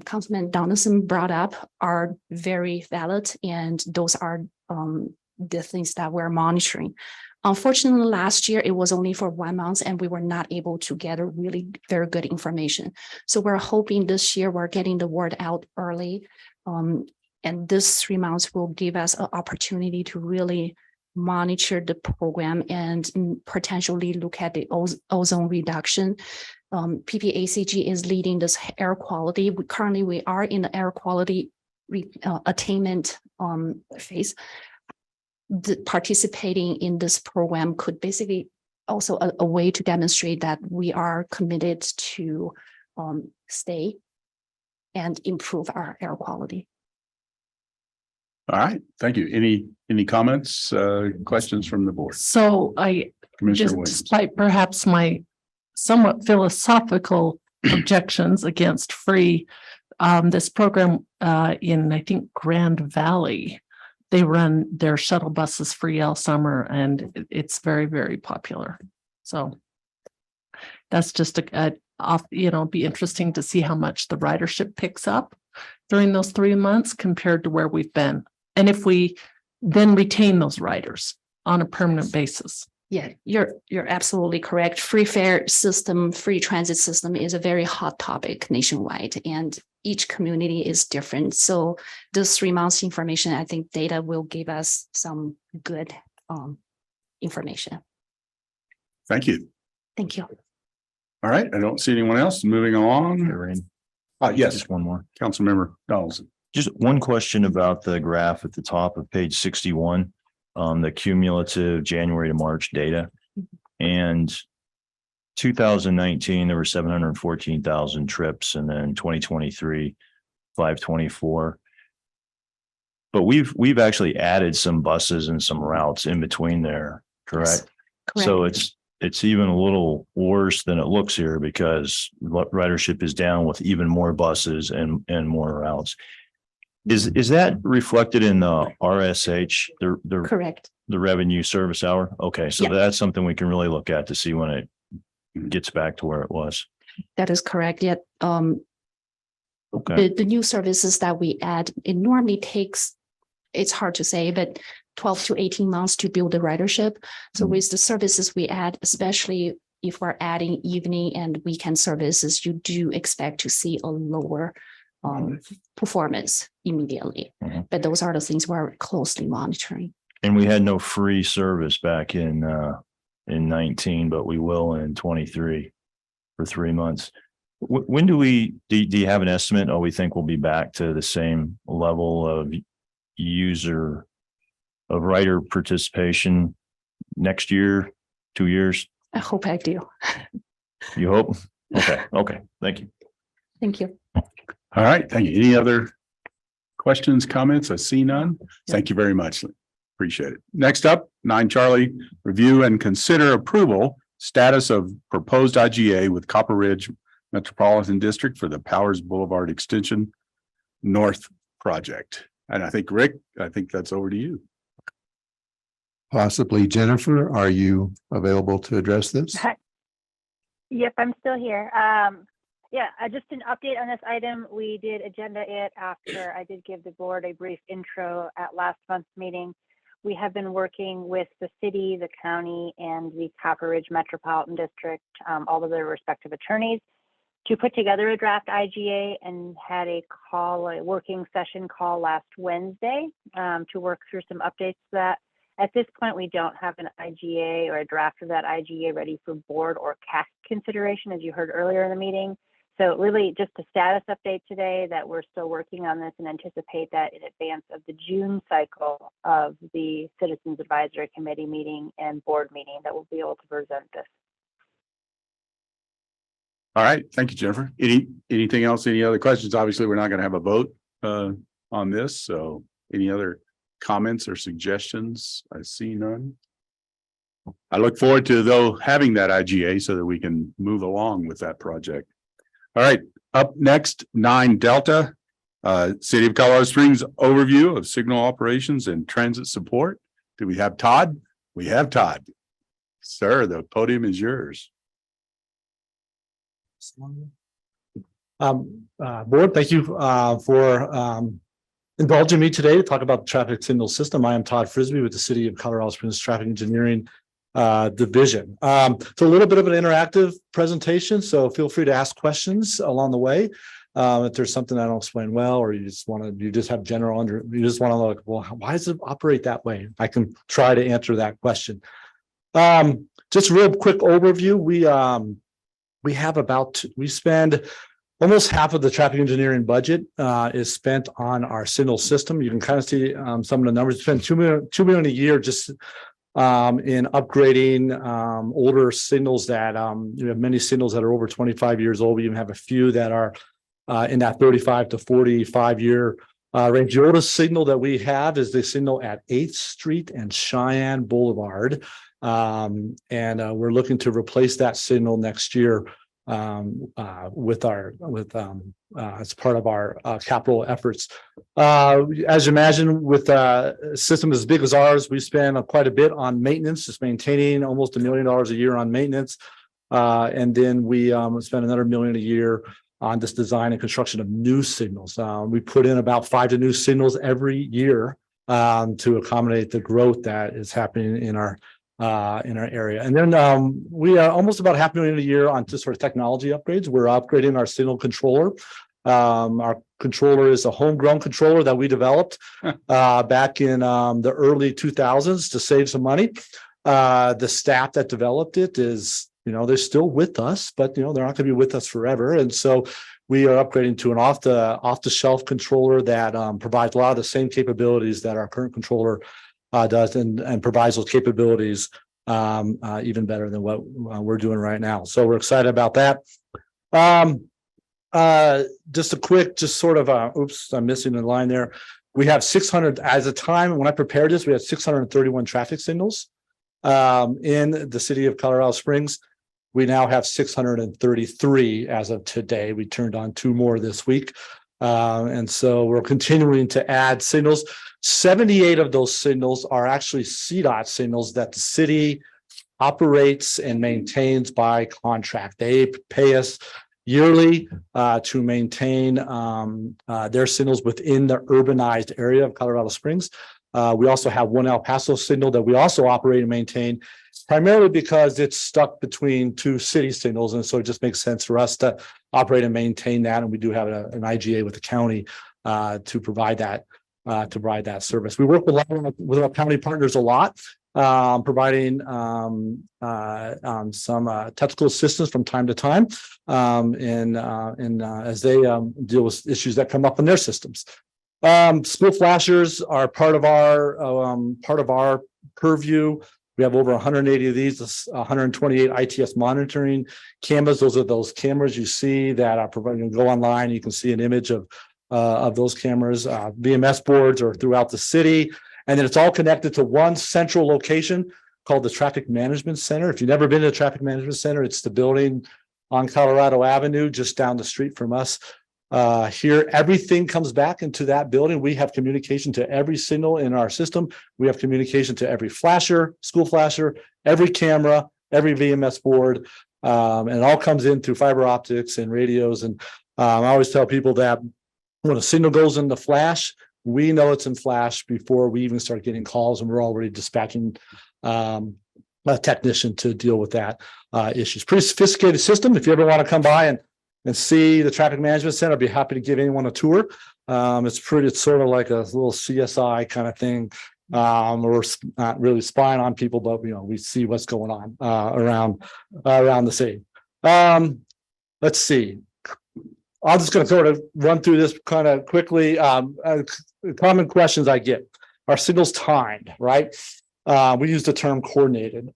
Councilman Donaldson brought up are very valid, and those are the things that we're monitoring. Unfortunately, last year it was only for 1 month and we were not able to gather really very good information. So we're hoping this year we're getting the word out early. And this 3 months will give us an opportunity to really monitor the program and potentially look at the ozone reduction. PPACG is leading this air quality. Currently, we are in the air quality attainment phase. Participating in this program could basically also a way to demonstrate that we are committed to stay and improve our air quality. All right, thank you. Any comments, questions from the board? So I, Commissioner just Williams. despite perhaps my somewhat philosophical objections against free, this program in, I think, Grand Valley, they run their shuttle buses free all summer and it's very, very popular. So that's just be interesting to see how much the ridership picks up during those 3 months compared to where we've been. And if we then retain those riders on a permanent basis. Yeah, you're absolutely correct. Free fare system, free transit system is a very hot topic nationwide, and each community is different. So this 3 months information, I think data will give us some good information. Thank you. Thank you. All right, I don't see anyone else. Moving along. Yes, Just one more. Councilmember Donaldson. Just one question about the graph at the top of page 61, the cumulative January to March data. And 2019, there were 714,000 trips, and then 2023, 524. But we've actually added some buses and some routes in between there, correct? Correct. So it's even a little worse than it looks here because ridership is down with even more buses and more routes. Is that reflected in the RSH, the Correct. the revenue service hour? Okay, so Yeah. that's something we can really look at to see when it gets back to where it was. That is correct. Yet Okay, the new services that we add, it normally takes, it's hard to say, but 12 to 18 months to build the ridership. So with the services we add, especially if we're adding evening and weekend services, you do expect to see a lower performance immediately. But those are the things we're closely monitoring. and we had no free service back in 19, but we will in 23 for 3 months. When do you have an estimate? Oh, we think we'll be back to the same level of rider participation next year, 2 years? I hope I do. You hope? Okay, thank you. Thank you. All right, thank you. Any other questions, comments? I see none. Thank you very much. Appreciate it. Next up, 9 Charlie, review and consider approval status of proposed IGA with Copper Ridge Metropolitan District for the Powers Boulevard Extension North project. And I think, Rick, that's over to you. Possibly Jennifer, are you available to address this? Yep, I'm still here. Just an update on this item. We did agenda it after I did give the board a brief intro at last month's meeting. We have been working with the city, the county, and the Copper Ridge Metropolitan District, all of their respective attorneys, to put together a draft IGA, and had a working session call last Wednesday to work through some updates to that. At this point, we don't have an IGA or a draft of that IGA ready for board or CAC consideration, as you heard earlier in the meeting. So really just a status update today that we're still working on this and anticipate that in advance of the June cycle of the Citizens Advisory Committee meeting and board meeting that we'll be able to present this. All right, thank you, Jennifer. Anything else? Any other questions? Obviously, we're not going to have a vote on this. So any other comments or suggestions? I see none. I look forward to having that IGA so that we can move along with that project. All right, up next, 9 Delta, City of Colorado Springs overview of signal operations and transit support. Do we have Todd? We have Todd. Sir, the podium is yours. Board, thank you for indulging me today to talk about the traffic signal system. I am Todd Frisbee with the City of Colorado Springs Traffic Engineering division. It's a little bit of an interactive presentation, so feel free to ask questions along the way. If there's something I don't explain well, or you just have general you just want to look, well, why does it operate that way? I can try to answer that question. Just a real quick overview. We spend almost half of the traffic engineering budget is spent on our signal system. You can kind of see some of the numbers. We spend $2 million a year just in upgrading older signals that you have many signals that are over 25 years old. We even have a few that are in that 35 to 45 year range. The oldest signal that we have is the signal at 8th Street and Cheyenne Boulevard. We're looking to replace that signal next year as part of our capital efforts. As you imagine, with a system as big as ours, we spend quite a bit on maintenance, just maintaining almost $1 million a year on maintenance. And then we spend another $1 million a year on this design and construction of new signals. We put in about 5 new signals every year to accommodate the growth that is happening in our area. And then we are almost about $500,000 a year on just sort of technology upgrades. We're upgrading our signal controller. Our controller is a homegrown controller that we developed back in the early 2000s to save some money. The staff that developed it is, they're still with us, but they're not going to be with us forever. And so we are upgrading to an off the shelf controller that provides a lot of the same capabilities that our current controller does, and provides those capabilities even better than what we're doing right now. So we're excited about that. Just a quick, oops, I'm missing a line there. We have 600 as a time when I prepared this. We had 631 traffic signals in the city of Colorado Springs. We now have 633 as of today. We turned on 2 more this week. And so we're continuing to add signals. 78 of those signals are actually CDOT signals that the city operates and maintains by contract. They pay us yearly to maintain their signals within the urbanized area of Colorado Springs. We also have one El Paso signal that we also operate and maintain, primarily because it's stuck between 2 city signals. And so it just makes sense for us to operate and maintain that. And we do have an IGA with the county to provide that service. We work with our county partners a lot, providing some technical assistance from time to time, and as they deal with issues that come up in their systems. School flashers are part of our purview. We have over 180 of these, 128 ITS monitoring cameras. Those are those cameras you see that are providing. Go online, you can see an image of those cameras. VMS boards are throughout the city, and then it's all connected to one central location called the Traffic Management Center. If you've never been to the Traffic Management Center, it's the building on Colorado Avenue, just down the street from us. Here, everything comes back into that building. We have communication to every signal in our system. We have communication to every flasher, school flasher, every camera, every VMS board, and it all comes in through fiber optics and radios. And I always tell people that when a signal goes into flash, we know it's in flash before we even start getting calls, and we're already dispatching a technician to deal with that issue. It's a pretty sophisticated system. If you ever want to come by and see the Traffic Management Center, I'd be happy to give anyone a tour. It's sort of like a little CSI kind of thing. We're not really spying on people, but we see what's going on around the city. Let's see. I'm just going to sort of run through this kind of quickly. Common questions I get: are signals timed, right? We use the term coordinated.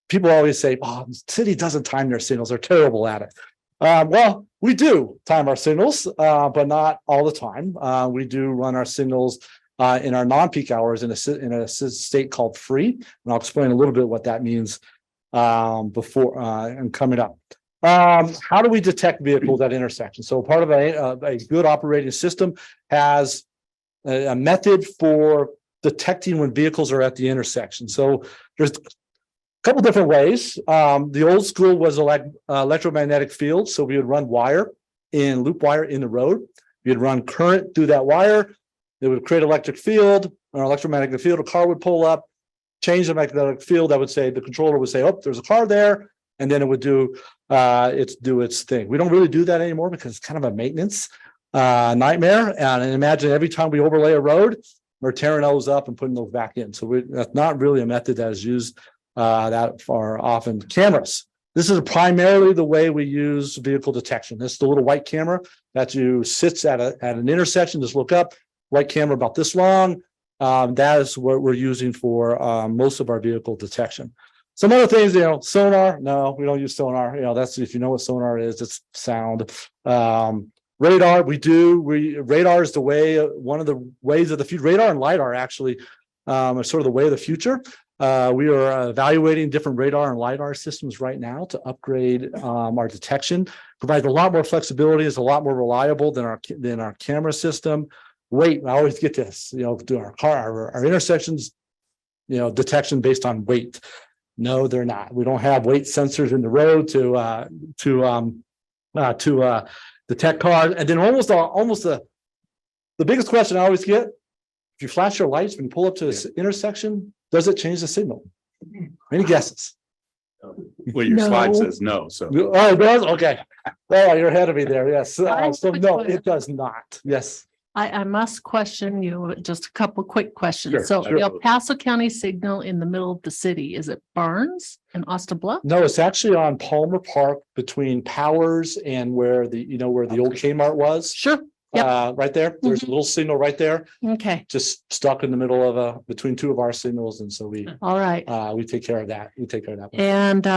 People always say, "Oh, the city doesn't time their signals; they're terrible at it." Well, we do time our signals, but not all the time. We do run our signals in our non-peak hours in a state called free, and I'll explain a little bit what that means before and coming up. How do we detect vehicles at intersections? So part of a good operating system has a method for detecting when vehicles are at the intersection. So there's a couple different ways. The old school was electromagnetic field. So we would run loop wire in the road. We'd run current through that wire. It would create electric field or electromagnetic field. A car would pull up. change the magnetic field, that would say, the controller would say, oh, there's a car there. And then it would do its thing. We don't really do that anymore because it's kind of a maintenance nightmare. And imagine every time we overlay a road, we're tearing those up and putting those back in. So that's not really a method that is used that far often. Cameras. This is primarily the way we use vehicle detection. This is the little white camera that you sits at an intersection. Just look up, white camera about this long. That is what we're using for most of our vehicle detection. Some other things, sonar. No, we don't use sonar. That's, if you know what sonar is, it's sound. Radar, radar is one of the ways of the future. Radar and LiDAR actually are sort of the way of the future. We are evaluating different radar and LiDAR systems right now to upgrade our detection. Provides a lot more flexibility, is a lot more reliable than our camera system. Weight, I always get this, do our intersections, detection based on weight. No, they're not. We don't have weight sensors in the road to detect cars. And then almost the biggest question I always get: if you flash your lights when you pull up to this intersection, does it change the signal? Any guesses? Well, your slide says no, so. Oh, it does? Okay. Oh, you're ahead of me there. Yes. So no, it does not. Yes. I must question you, just a couple quick questions. Sure, So sure. the El Paso County signal in the middle of the city, is it Barnes and Asta Bluff? No, it's actually on Palmer Park between Powers and where the old Kmart was. Sure. Yep. Right there. There's a little signal right there, Okay. just stuck in the middle of between two of our signals. And so All right. we take care of that. We take care of that. And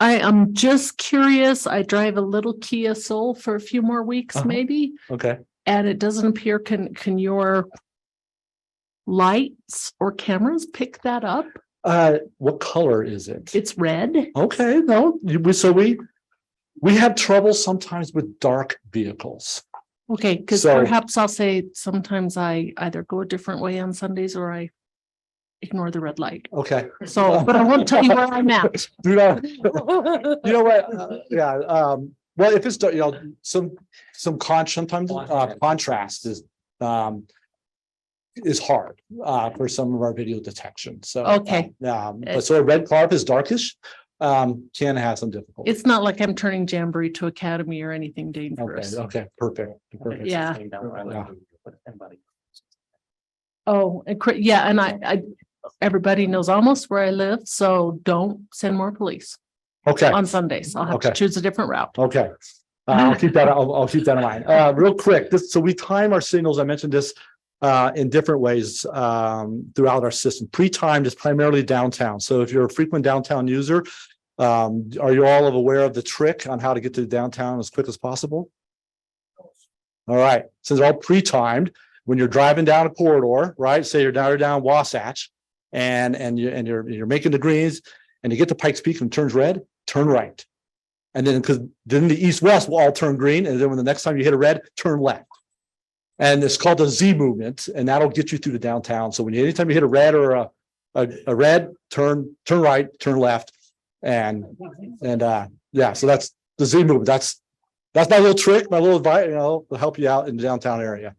I am just curious. I drive a little Kia Soul for a few more weeks, maybe, Okay. and it doesn't appear. Can your lights or cameras pick that up? What color is it? It's red. Okay. No, we have trouble sometimes with dark vehicles. Okay, because So- perhaps I'll say sometimes I either go a different way on Sundays or I ignore the red light. Okay. So, but I won't tell you where I'm at. Do not. You know what? Well, if it's sometimes contrast is hard for some of our video detection. So Okay. but so a red car, if it's darkish, can have some difficulty. It's not like I'm turning Jamboree to Academy or anything dangerous. Okay, perfect. Yeah. Oh, yeah, and I everybody knows almost where I live, so don't send more police Okay. on Sundays. I'll have to Okay. choose a different route. Okay. I'll keep that in mind. Real quick, so we time our signals. I mentioned this in different ways throughout our system. Pre-timed is primarily downtown. So if you're a frequent downtown user, are you all aware of the trick on how to get to downtown as quick as possible? All right. So they're all pre-timed. When you're driving down a corridor, right? Say you're down Wasatch, and you're making the greens, and you get to Pikes Peak and it turns red, turn right. And then because then the east-west will all turn green, and then when the next time you hit a red, turn left. And it's called the Z movement, and that'll get you through the downtown. So anytime you hit a red or a red, turn right, turn left, and yeah. So that's the Z movement. That's my little trick, my little advice, to help you out in the downtown area.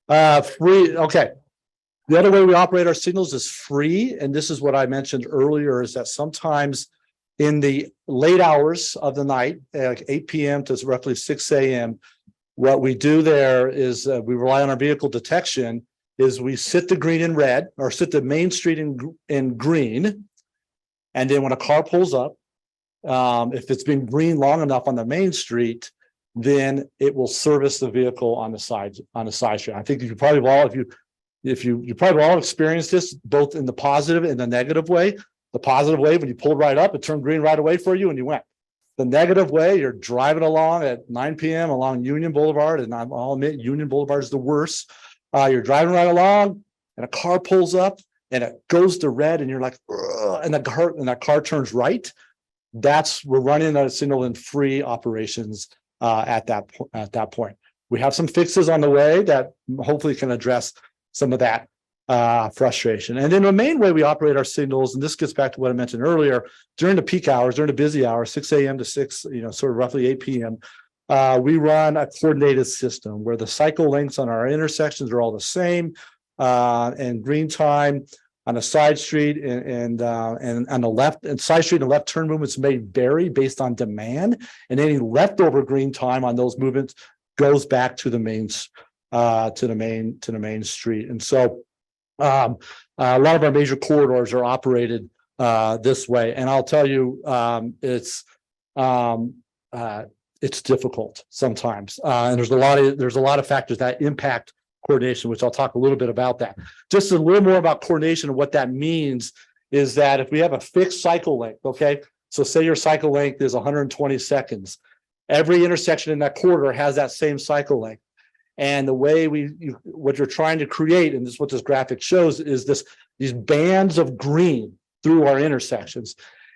Free. Okay. The other way we operate our signals is free, and this is what I mentioned earlier: is that sometimes in the late hours of the night, like 8 p.m. to roughly 6 a.m., what we do there is we rely on our vehicle detection. Is we sit the green in red, or sit the main street in green, and then when a car pulls up, if it's been green long enough on the main street, then it will service the vehicle on the side street. I think you probably all, if you probably all experienced this both in the positive and the negative way. The positive way, when you pulled right up, it turned green right away for you and you went. The negative way, you're driving along at 9 p.m. along Union Boulevard, and I'll admit Union Boulevard is the worst. You're driving right along, and a car pulls up, and it goes to red, and you're like, ugh, and that car turns right. We're running a signal in free operations at that point. We have some fixes on the way that hopefully can address some of that frustration. And then the main way we operate our signals, and this gets back to what I mentioned earlier, during the peak hours, during the busy hours, 6 a.m. to 6, sort of roughly 8 p.m., we run a coordinated system where the cycle lengths on our intersections are all the same. And green time on a side street and on the left and side street and left turn movements may vary based on demand. And any leftover green time on those movements goes back to the main street. And so a lot of our major corridors are operated this way. And I'll tell you, it's difficult sometimes. And there's a lot of factors that impact coordination, which I'll talk a little bit about that. Just a little more about coordination and what that means is that if we have a fixed cycle length, okay, so say your cycle length is 120 seconds, every intersection in that corridor has that same cycle length. And the way what you're trying to create, and this is what this graphic shows, is these bands of green through our intersections.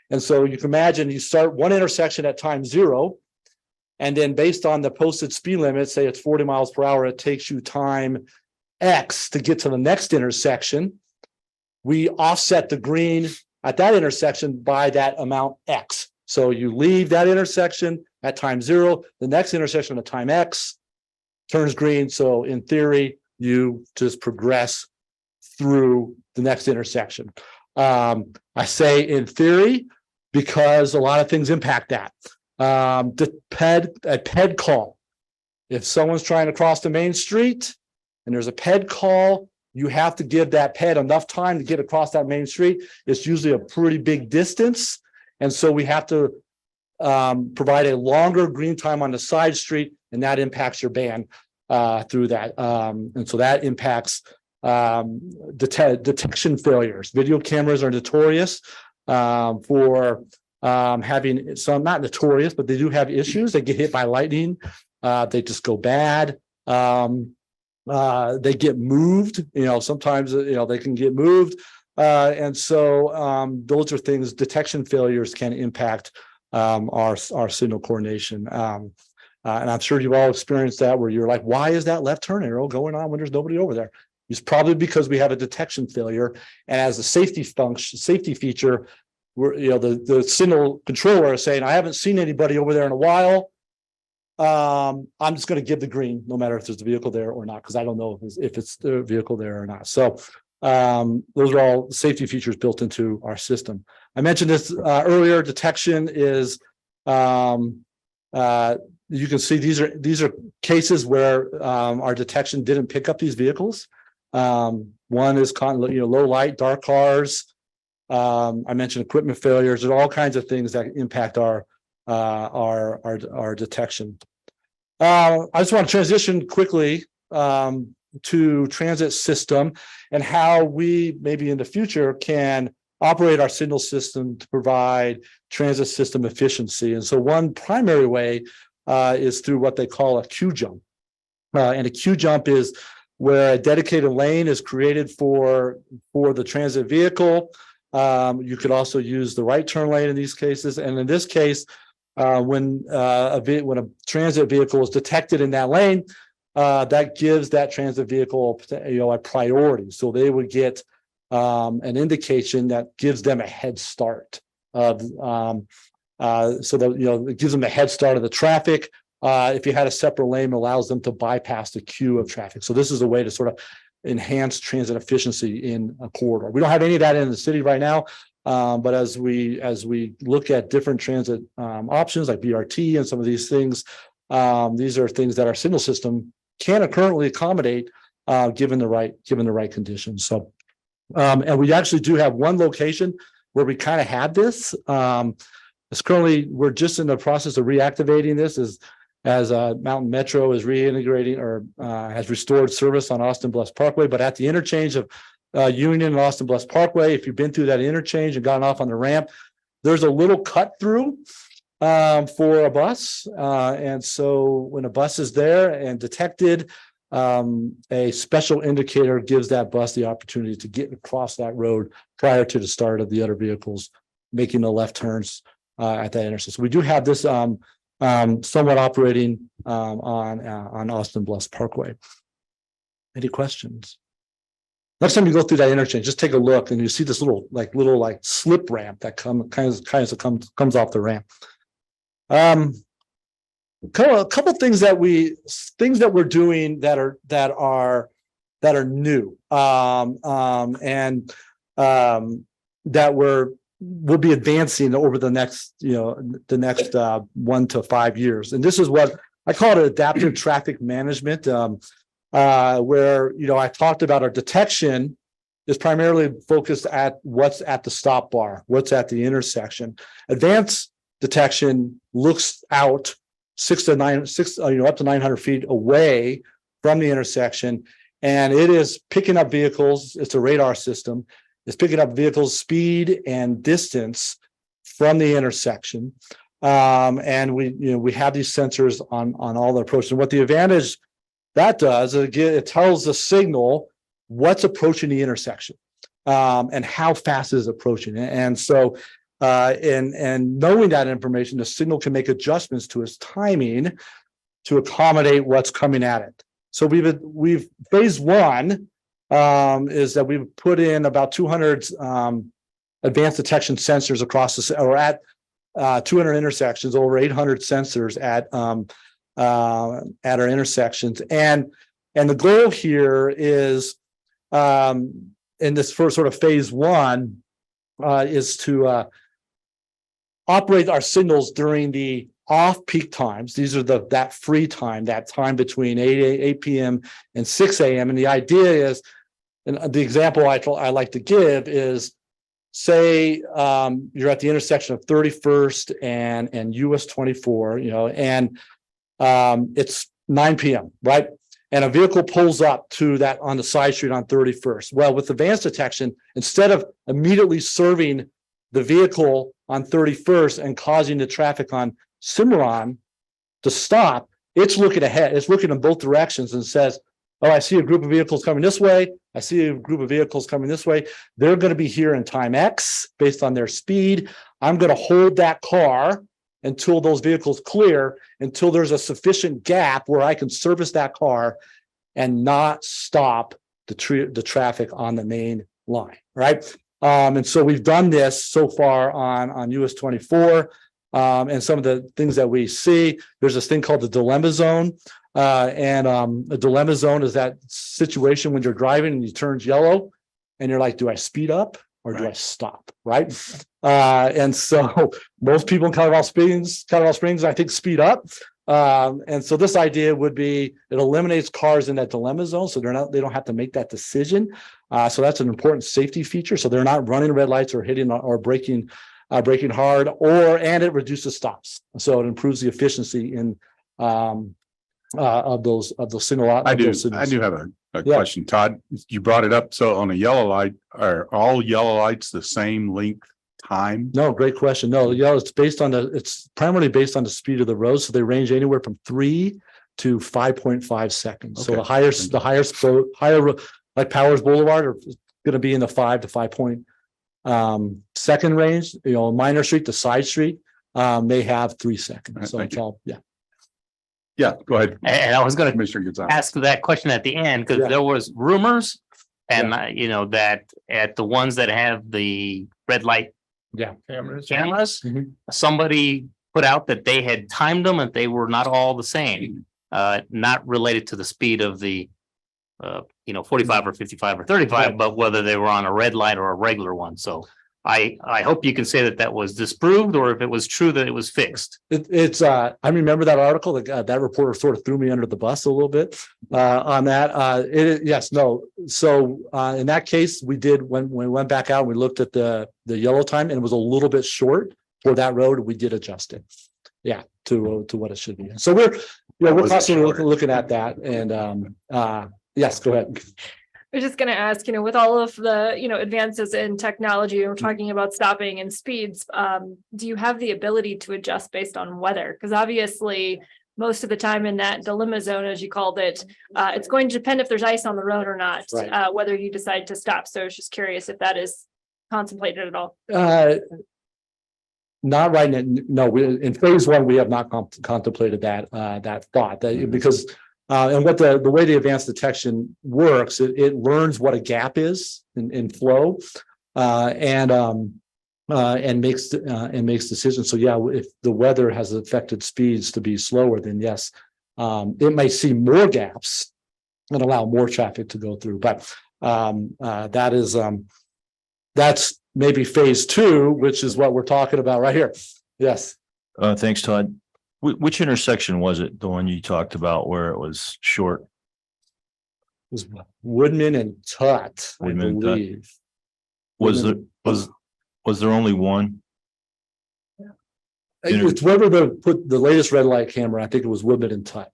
And so you can imagine you start one intersection at time 0, and then based on the posted speed limit, say it's 40 miles per hour, it takes you time X to get to the next intersection. We offset the green at that intersection by that amount X. So you leave that intersection at time 0, the next intersection at time X turns green. So in theory, you just progress through the next intersection. I say in theory because a lot of things impact that. The PED call. If someone's trying to cross the main street and there's a PED call, you have to give that PED enough time to get across that main street. It's usually a pretty big distance. And so we have to provide a longer green time on the side street, and that impacts your band through that. And so that impacts detection failures. Video cameras are notorious for having some, not notorious, but they do have issues. They get hit by lightning. They just go bad. They get moved, sometimes, they can get moved. And so those are things, detection failures can impact our signal coordination. And I'm sure you've all experienced that where you're like, why is that left turn arrow going on when there's nobody over there? It's probably because we have a detection failure. And as a safety feature, we're, the signal controller is saying, I haven't seen anybody over there in a while. I'm just going to give the green, no matter if there's a vehicle there or not, because I don't know if it's the vehicle there or not. So those are all safety features built into our system. I mentioned this earlier. Detection is, you can see these are cases where our detection didn't pick up these vehicles. One is low light, dark cars. I mentioned equipment failures. There are all kinds of things that impact our detection. I just want to transition quickly to transit system and how we maybe in the future can operate our signal system to provide transit system efficiency. And so one primary way is through what they call a queue jump. And a queue jump is where a dedicated lane is created for the transit vehicle. You could also use the right turn lane in these cases. And in this case, when a transit vehicle is detected in that lane, that gives that transit vehicle a priority. So they would get an indication that gives them a head start of so that it gives them a head start of the traffic. If you had a separate lane, it allows them to bypass the queue of traffic. So this is a way to sort of enhance transit efficiency in a corridor. We don't have any of that in the city right now. But as we look at different transit options like BRT and some of these things, these are things that our signal system can currently accommodate given the right conditions. So, and we actually do have one location where we kind of had this. It's currently we're just in the process of reactivating this as Mountain Metro is reintegrating or has restored service on Austin Bluffs Parkway, but at the interchange of Union and Austin Bluffs Parkway, if you've been through that interchange and gotten off on the ramp, there's a little cut through for a bus. And so when a bus is there and detected, a special indicator gives that bus the opportunity to get across that road prior to the start of the other vehicles making the left turns at that intersection. So we do have this somewhat operating on Austin Bluffs Parkway. Any questions? Next time you go through that interchange, just take a look and you see this little slip ramp that comes off the ramp. a couple things that we're doing that are new. That we'll be advancing over the next 1 to 5 years. And this is what I call it adaptive traffic management, where, I talked about our detection is primarily focused at what's at the stop bar, what's at the intersection. Advanced detection looks out up to 900 feet away from the intersection. And it is picking up vehicles. It's a radar system. It's picking up vehicles' speed and distance from the intersection. And we have these sensors on all the approaches. And what the advantage that does, it tells the signal what's approaching the intersection, and how fast it is approaching. And so, and knowing that information, the signal can make adjustments to its timing to accommodate what's coming at it. So we've phase one is that we've put in about 200 advanced detection sensors across or at 200 intersections, over 800 sensors at our intersections. And the goal here is in this first sort of phase one is to operate our signals during the off-peak times. These are that free time, that time between 8 p.m. and 6 a.m. And the idea is, and the example I like to give is, say you're at the intersection of 31st and US 24, and it's 9 p.m., right? And a vehicle pulls up to that on the side street on 31st. Well, with advanced detection, instead of immediately serving the vehicle on 31st and causing the traffic on Cimarron to stop, it's looking ahead. It's looking in both directions and says, oh, I see a group of vehicles coming this way. I see a group of vehicles coming this way. They're going to be here in time X based on their speed. I'm going to hold that car until those vehicles clear, until there's a sufficient gap where I can service that car and not stop the traffic on the main line, right? And so we've done this so far on US 24. And some of the things that we see, there's this thing called the dilemma zone. A dilemma zone is that situation when you're driving and you turn yellow and you're like, do I speed up or do I stop? Right. And so most people in Colorado Springs, I think, speed up. And so this idea would be it eliminates cars in that dilemma zone. So they don't have to make that decision. So that's an important safety feature. So they're not running red lights or hitting or braking hard, and it reduces stops. So it improves the efficiency in of those single. I do have a question, Todd. You brought it up. So on a yellow light, are all yellow lights the same length time? No, great question. No, it's primarily based on the speed of the road. So they range anywhere from 3 to 5.5 seconds. Okay. So the higher like Powers Boulevard are going to be in the 5 to 5.2 range. Minor Street, the side street may have 3 seconds. Right, so it's all, Yeah, go ahead. And I was going to Commissioner Gonzalez. ask that question at the end because there was rumors and that at the ones that have the red light cameras, somebody put out that they had timed them and they were not all the same, not related to the speed of the 45 or 55 or 35, but whether they were on a red light or a regular one. So I hope you can say that was disproved, or if it was true that it was fixed. I remember that article. That reporter sort of threw me under the bus a little bit on that. Yes, no. So in that case, we did when we went back out, we looked at the yellow time, and it was a little bit short for that road. We did adjust it, to what it should be. So we're constantly looking at that. And yes, go ahead. I was just going to ask, with all of the, advances in technology, we're talking about stopping and speeds. Do you have the ability to adjust based on weather? Because obviously, most of the time in that dilemma zone, as you called it, it's going to depend if there's ice on the road or not, whether you decide to stop. So I was just curious if that is contemplated at all. Not right now. No, in phase one, we have not contemplated that thought because. And what the way the advanced detection works, it learns what a gap is in flow. And and makes decisions. So yeah, if the weather has affected speeds to be slower, then yes, it may see more gaps and allow more traffic to go through. But that's maybe phase two, which is what we're talking about right here. Yes. Thanks, Todd. Which intersection was it? The one you talked about where it was short? It was Woodman and Tut, I Woodman and Tut. believe. Was Woodman- was there only one? It's whoever put the latest red light camera. I think it was Woodman and Tut.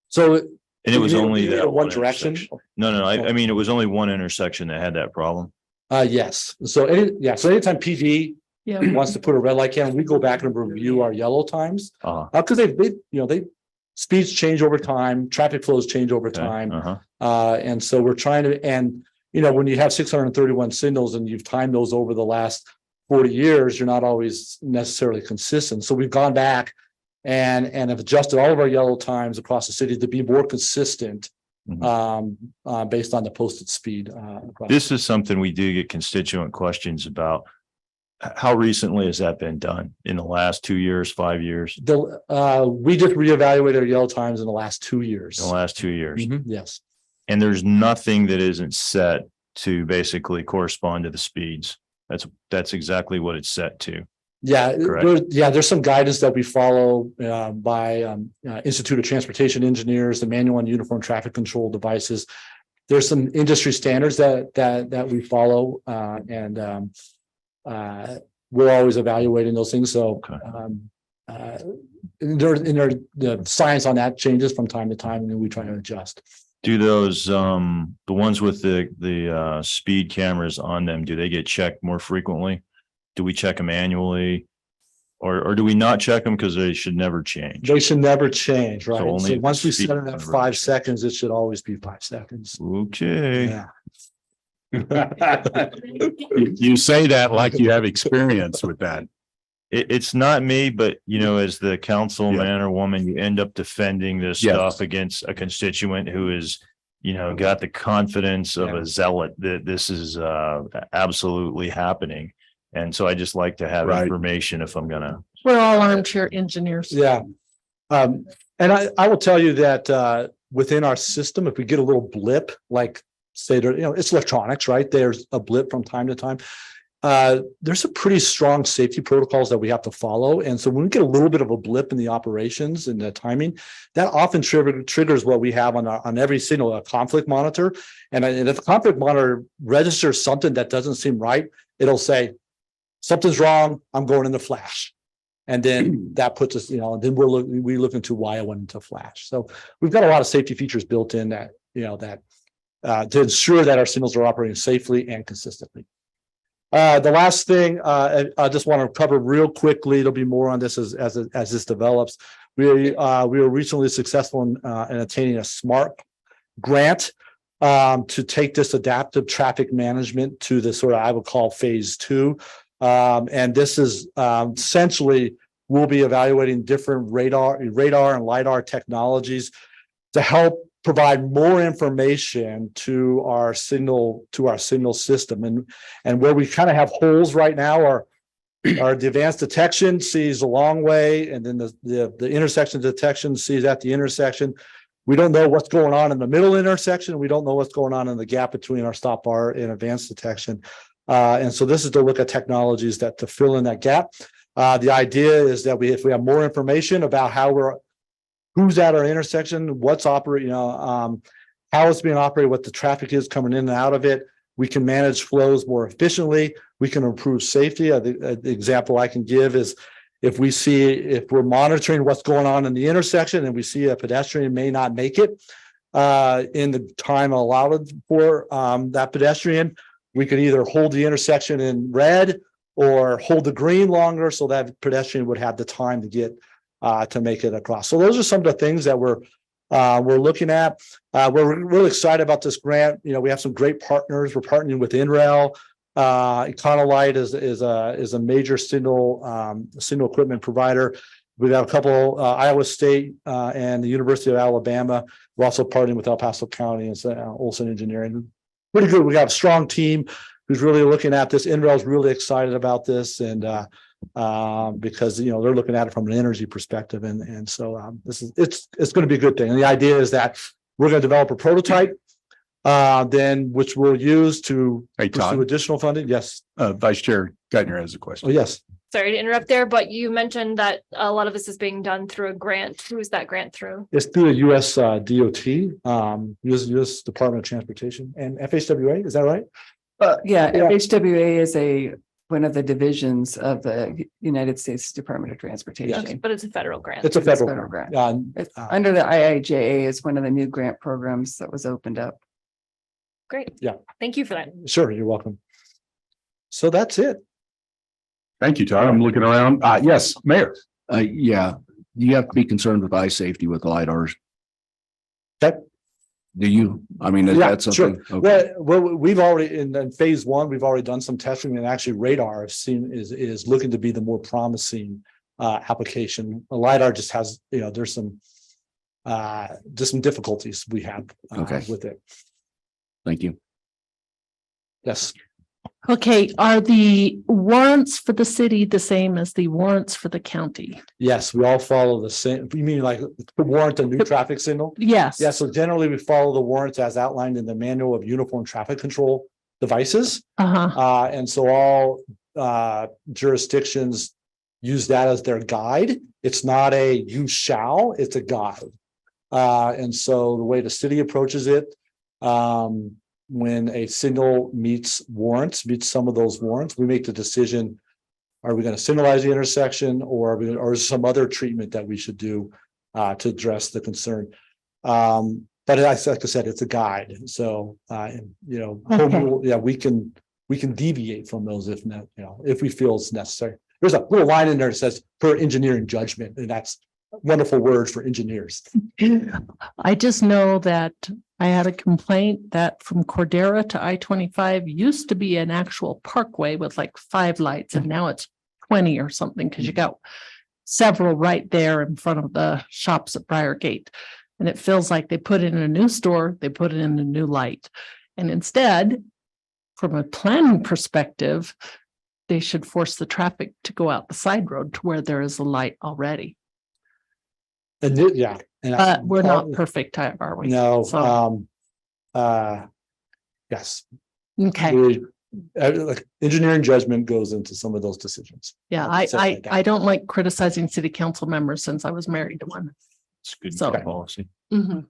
So And it was only that that one direction. intersection? No, I mean, it was only one intersection that had that problem. Yes. So anytime PD wants to put a red light camera, we go back and review our yellow times. Because they speeds change over time, traffic flows change over time. And so we're trying to, and when you have 631 signals and you've timed those over the last 40 years, you're not always necessarily consistent. So we've gone back and have adjusted all of our yellow times across the city to be more consistent based on the posted speed. This is something we do get constituent questions about. How recently has that been done? In the last 2 years, 5 years? We just reevaluated our yellow times in the last 2 years. In the last 2 years. Yes. And there's nothing that isn't set to basically correspond to the speeds. That's exactly what it's set to. Yeah, Correct. there's some guidance that we follow by Institute of Transportation Engineers, the Manual on Uniform Traffic Control Devices. There's some industry standards that we follow, and we're always evaluating those things. So the science on that changes from time to time, and we try to adjust. Do those the ones with the speed cameras on them, do they get checked more frequently? Do we check them annually? Or do we not check them because they should never change? They should never change, right? only So once we speed set it at 5 seconds, it should always be 5 seconds. Okay. Yeah. You say that like you have experience with that. It's not me, but as the council man or woman, you end up defending this stuff against a constituent who is, got the confidence of a zealot that this is absolutely happening. And so I just like to have information if I'm gonna. We're all armchair engineers. Yeah. And I will tell you that within our system, if we get a little blip, like say there, it's electronics, right? There's a blip from time to time. There's a pretty strong safety protocols that we have to follow. And so when we get a little bit of a blip in the operations and the timing, that often triggers what we have on every signal, a conflict monitor. And if the conflict monitor registers something that doesn't seem right, it'll say, something's wrong, I'm going into flash. And then that puts us, then we look into why I went into flash. So we've got a lot of safety features built in that, to ensure that our signals are operating safely and consistently. The last thing I just want to cover real quickly, there'll be more on this as this develops. We were recently successful in attaining a SMART grant to take this adaptive traffic management to the sort of, I would call phase 2. And this is essentially, we'll be evaluating different radar and LiDAR technologies to help provide more information to our signal system. And where we kind of have holes right now are the advanced detection sees a long way, and then the intersection detection sees at the intersection. We don't know what's going on in the middle intersection. We don't know what's going on in the gap between our stop bar and advanced detection. And so this is to look at technologies to fill in that gap. The idea is that if we have more information about who's at our intersection, what's operating, how it's being operated, what the traffic is coming in and out of it, we can manage flows more efficiently. We can improve safety. The example I can give is if we're monitoring what's going on in the intersection and we see a pedestrian may not make it in the time allowed for that pedestrian, we could either hold the intersection in red or hold the green longer so that pedestrian would have the time to get to make it across. So those are some of the things that we're looking at. We're really excited about this grant. We have some great partners. We're partnering with InRail. Econolite is a major signal equipment provider. We've got a couple, Iowa State and the University of Alabama. We're also partnering with El Paso County and Olson Engineering. Pretty good. We got a strong team who's really looking at this. NREL's really excited about this and because, you know, they're looking at it from an energy perspective. And so it's going to be a good thing. And the idea is that we're going to develop a prototype then which we'll use to pursue additional funding. Yes. Vice Chair Geithner has a question. Oh, yes. Sorry to interrupt there, but you mentioned that a lot of this is being done through a grant. Who is that grant through? It's through the US DOT, US Department of Transportation and FHWA. Is that right? Yeah, HWA is one of the divisions of the United States Department of Transportation. But it's a federal grant. It's a federal grant. It's under the IIJA is one of the new grant programs that was opened up. Great. Yeah. Thank you for that. Sure, you're welcome. So that's it. Thank you, Todd. I'm looking around. Yes, Mayor. Yeah, you have to be concerned with eye safety with LiDARs. That Do you? I mean, is yeah, that something? sure. Okay. Well, we've already in phase one, we've already done some testing, and actually radar is looking to be the more promising application. A LiDAR just has, you know, there's some just some difficulties we have with it. Thank you. Yes. Okay, are the warrants for the city the same as the warrants for the county? Yes, we all follow the same. You mean like the warrant a new traffic signal? Yes. Yeah, so generally we follow the warrants as outlined in the manual of uniform traffic control devices. And so all jurisdictions use that as their guide. It's not a you shall, it's a guide. And so the way the city approaches it, when a signal meets some of those warrants, we make the decision, are we going to signalize the intersection or is some other treatment that we should do to address the concern? But like I said, it's a guide. So, you know, yeah, we can deviate from those if not, you know, if we feel it's necessary. There's a little line in there that says per engineering judgment, and that's a wonderful word for engineers. I just know that I had a complaint that from Cordera to I-25 used to be an actual parkway with like 5 lights, and now it's 20 or something because you got several right there in front of the shops at Briargate. And it feels like they put in a new store, they put in a new light. And instead, from a planning perspective, they should force the traffic to go out the side road to where there is a light already. And yeah. But we're not perfect, are we? No. So, yes. okay. Like engineering judgment goes into some of those decisions. Yeah, I don't like criticizing city council members since I was married to one. It's good So- policy. Mhm.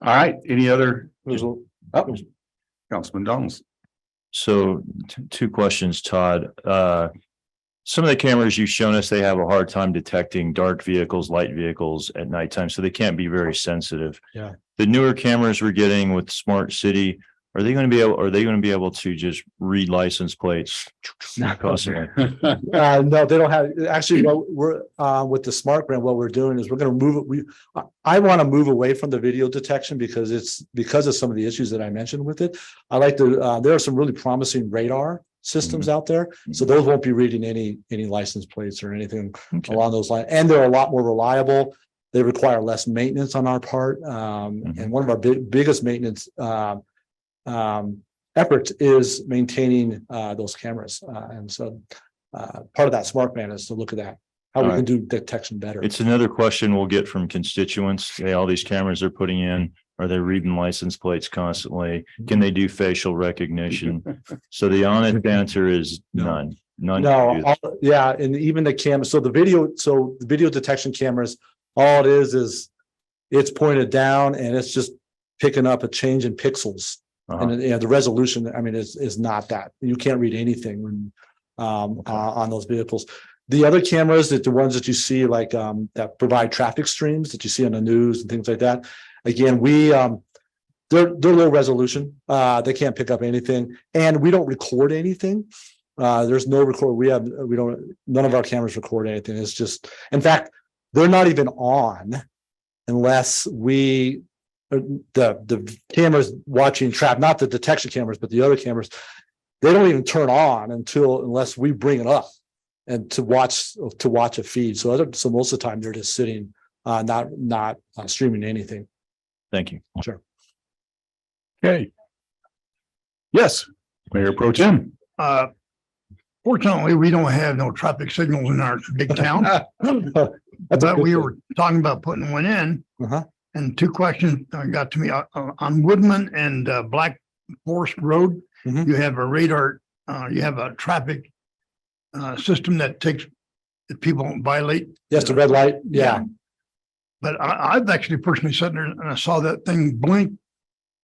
All right. Any other? Councilman Donaldson. So two questions, Todd. Some of the cameras you've shown us, they have a hard time detecting dark vehicles, light vehicles at nighttime, so they can't be very sensitive. Yeah. The newer cameras we're getting with Smart City, are they going to be able to just read license plates? Constantly? No, they don't have, actually, what we're, with the smart grant, what we're doing is we're going to move it. I want to move away from the video detection because of some of the issues that I mentioned with it. I like to, there are some really promising radar systems out there. So those won't be reading any license plates or anything along those lines. And they're a lot more reliable. They require less maintenance on our part. And one of our biggest maintenance effort is maintaining those cameras. And so part of that smart grant is to look at that, how we can do detection better. It's another question we'll get from constituents. Hey, all these cameras they're putting in, are they reading license plates constantly? Can they do facial recognition? So the honest answer is none. None. No, yeah, and even the camera. So the video detection cameras, all it is it's pointed down and it's just picking up a change in pixels. And you know, the resolution, I mean, is not that. You can't read anything when, on those vehicles. The other cameras, the ones that you see like that provide traffic streams that you see on the news and things like that. Again, they're low resolution. They can't pick up anything, and we don't record anything. There's no record. None of our cameras record anything. It's just, in fact, they're not even on unless the cameras watching traffic, not the detection cameras, but the other cameras, they don't even turn on unless we bring it up and to watch a feed. So most of the time they're just sitting, not streaming anything. Thank you. Sure. Okay. Yes, Mayor Pro Tem. Fortunately, we don't have no traffic signals in our big town, but we were talking about putting one in. Uh-huh. And two questions got to me on Woodman and Black Forest Road. Mhm. You have a radar, you have a traffic system that takes, if people don't violate. Yes, the red light. Yeah. But I've actually personally sat there and I saw that thing blink,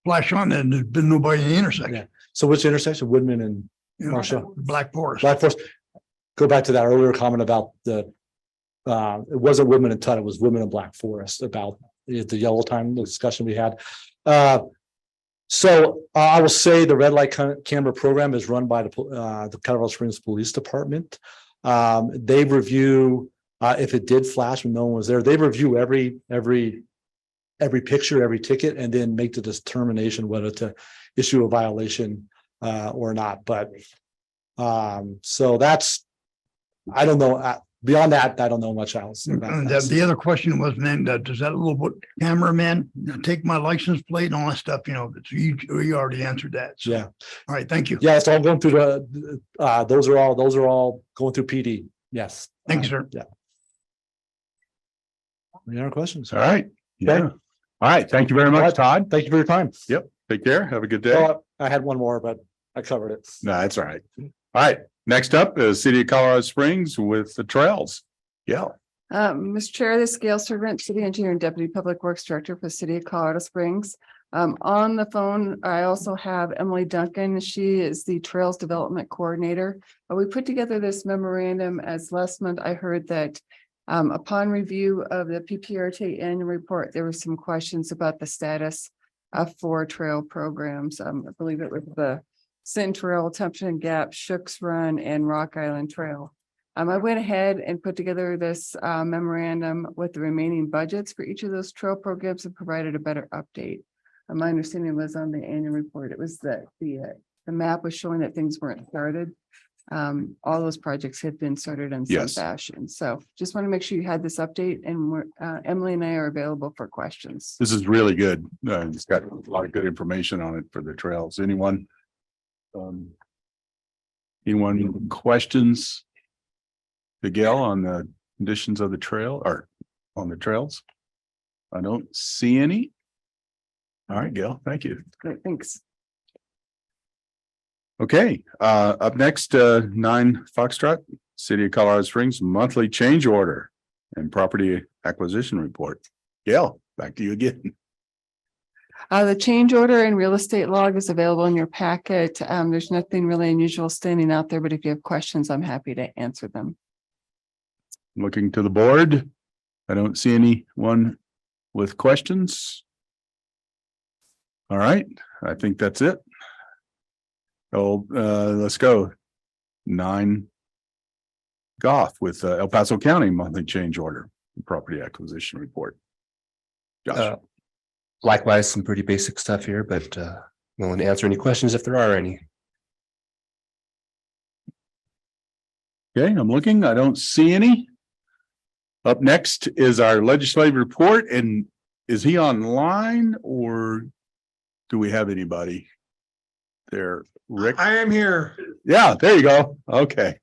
flash on, and there's been nobody in the intersection. Yeah. So which intersection? Woodman and You know, Marshall? Black Forest. Black Forest. Go back to that earlier comment about the, it wasn't Woodman and Tut, it was Woodman and Black Forest about the yellow time, the discussion we had. So I will say the red light camera program is run by the Colorado Springs Police Department. They review, if it did flash when no one was there, they review every picture, every ticket, and then make the determination whether to issue a violation or not. But so that's, I don't know. Beyond that, I don't know much else. About And that. the other question was, man, does that little cameraman take my license plate and all that stuff? You know, you already answered that. So, Yeah. all right. Thank you. Yeah, so I'm going through those are all going through PD. Yes. Thank you, sir. Yeah. Any other questions? All right. Yeah. Okay. All right. Thank you very much, Todd. Thank you for your time. Yep. Take care. Have a good day. Oh, I had one more, but I covered it. No, that's all right. All right. Next up is City of Colorado Springs with the trails. Yeah. Mr. Chair, this is Gail Servant, City Engineer and Deputy Public Works Director for the City of Colorado Springs. On the phone, I also have Emily Duncan. She is the Trails Development Coordinator. We put together this memorandum as last month. I heard that upon review of the PPRTA annual report, there were some questions about the status of 4 trail programs. I believe it was the Sin Trail, Templeton Gap, Shooks Run, and Rock Island Trail. I went ahead and put together this memorandum with the remaining budgets for each of those trail programs and provided a better update. My understanding was on the annual report, it was that the map was showing that things weren't started. All those projects had been started in some Yes. fashion. So just want to make sure you had this update, and Emily and I are available for questions. This is really good. It's got a lot of good information on it for the trails. Anyone questions to Gail on the conditions of the trail or on the trails? I don't see any. All right, Gail, thank you. Great, thanks. Okay, up next, 9 Foxtrot, City of Colorado Springs monthly change order and property acquisition report. Gail, back to you again. The change order and real estate log is available in your packet. There's nothing really unusual standing out there, but if you have questions, I'm happy to answer them. Looking to the board. I don't see anyone with questions. All right, I think that's it. Oh, let's go. 9 Goff with El Paso County monthly change order, property acquisition report. Josh. Likewise, some pretty basic stuff here, but willing to answer any questions if there are any. Okay, I'm looking. I don't see any. Up next is our legislative report, and is he online or do we have anybody there? Rick? I am here. Yeah, there you go. Okay.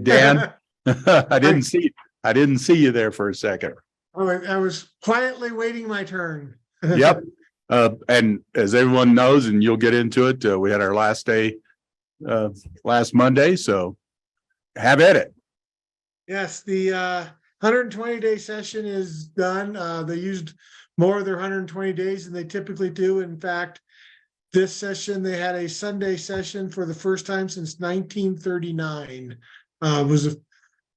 Dan, I didn't see you there for a second. I was quietly waiting my turn. Yep. And as everyone knows, and you'll get into it, we had our last day last Monday, so have at it. Yes, the 120-day session is done. They used more of their 120 days than they typically do. In fact, this session, they had a Sunday session for the first time since 1939. Was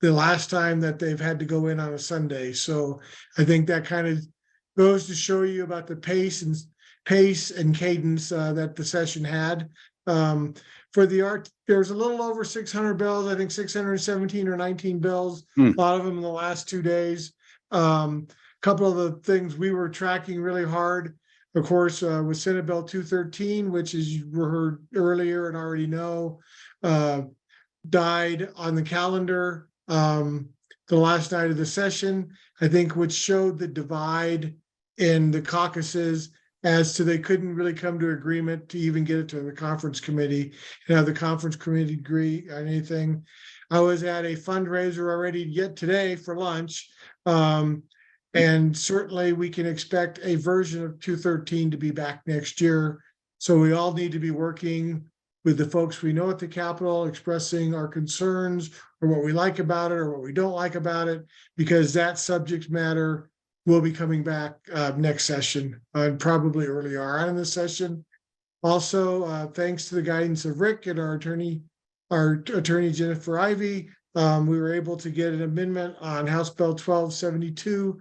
the last time that they've had to go in on a Sunday. So I think that kind of goes to show you about the pace and cadence that the session had. For the art, there was a little over 600 bills, I think 617 or 19 bills, a lot of them in the last 2 days. Couple of the things we were tracking really hard, of course, was Senate Bill 213, which as you heard earlier and already know, died on the calendar the last night of the session, I think, which showed the divide in the caucuses as to they couldn't really come to agreement to even get it to the conference committee and have the conference committee agree on anything. I was at a fundraiser already yet today for lunch. And certainly we can expect a version of 213 to be back next year. So we all need to be working with the folks we know at the Capitol, expressing our concerns or what we like about it or what we don't like about it, because that subject matter will be coming back next session and probably earlier on in the session. Also, thanks to the guidance of Rick and our attorney Jennifer Ivey, we were able to get an amendment on House Bill 1272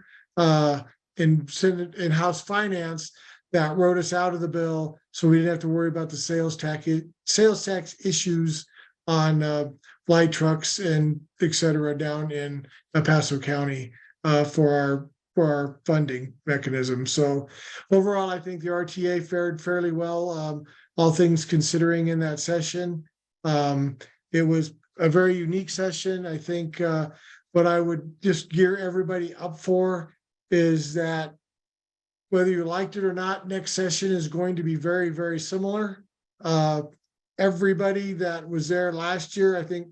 in Senate and House Finance that wrote us out of the bill, so we didn't have to worry about the sales tax issues on light trucks and et cetera down in El Paso County for our funding mechanism. So overall, I think the RTA fared fairly well, all things considering in that session. It was a very unique session. I think what I would just gear everybody up for is that whether you liked it or not, next session is going to be very, very similar. Everybody that was there last year, I think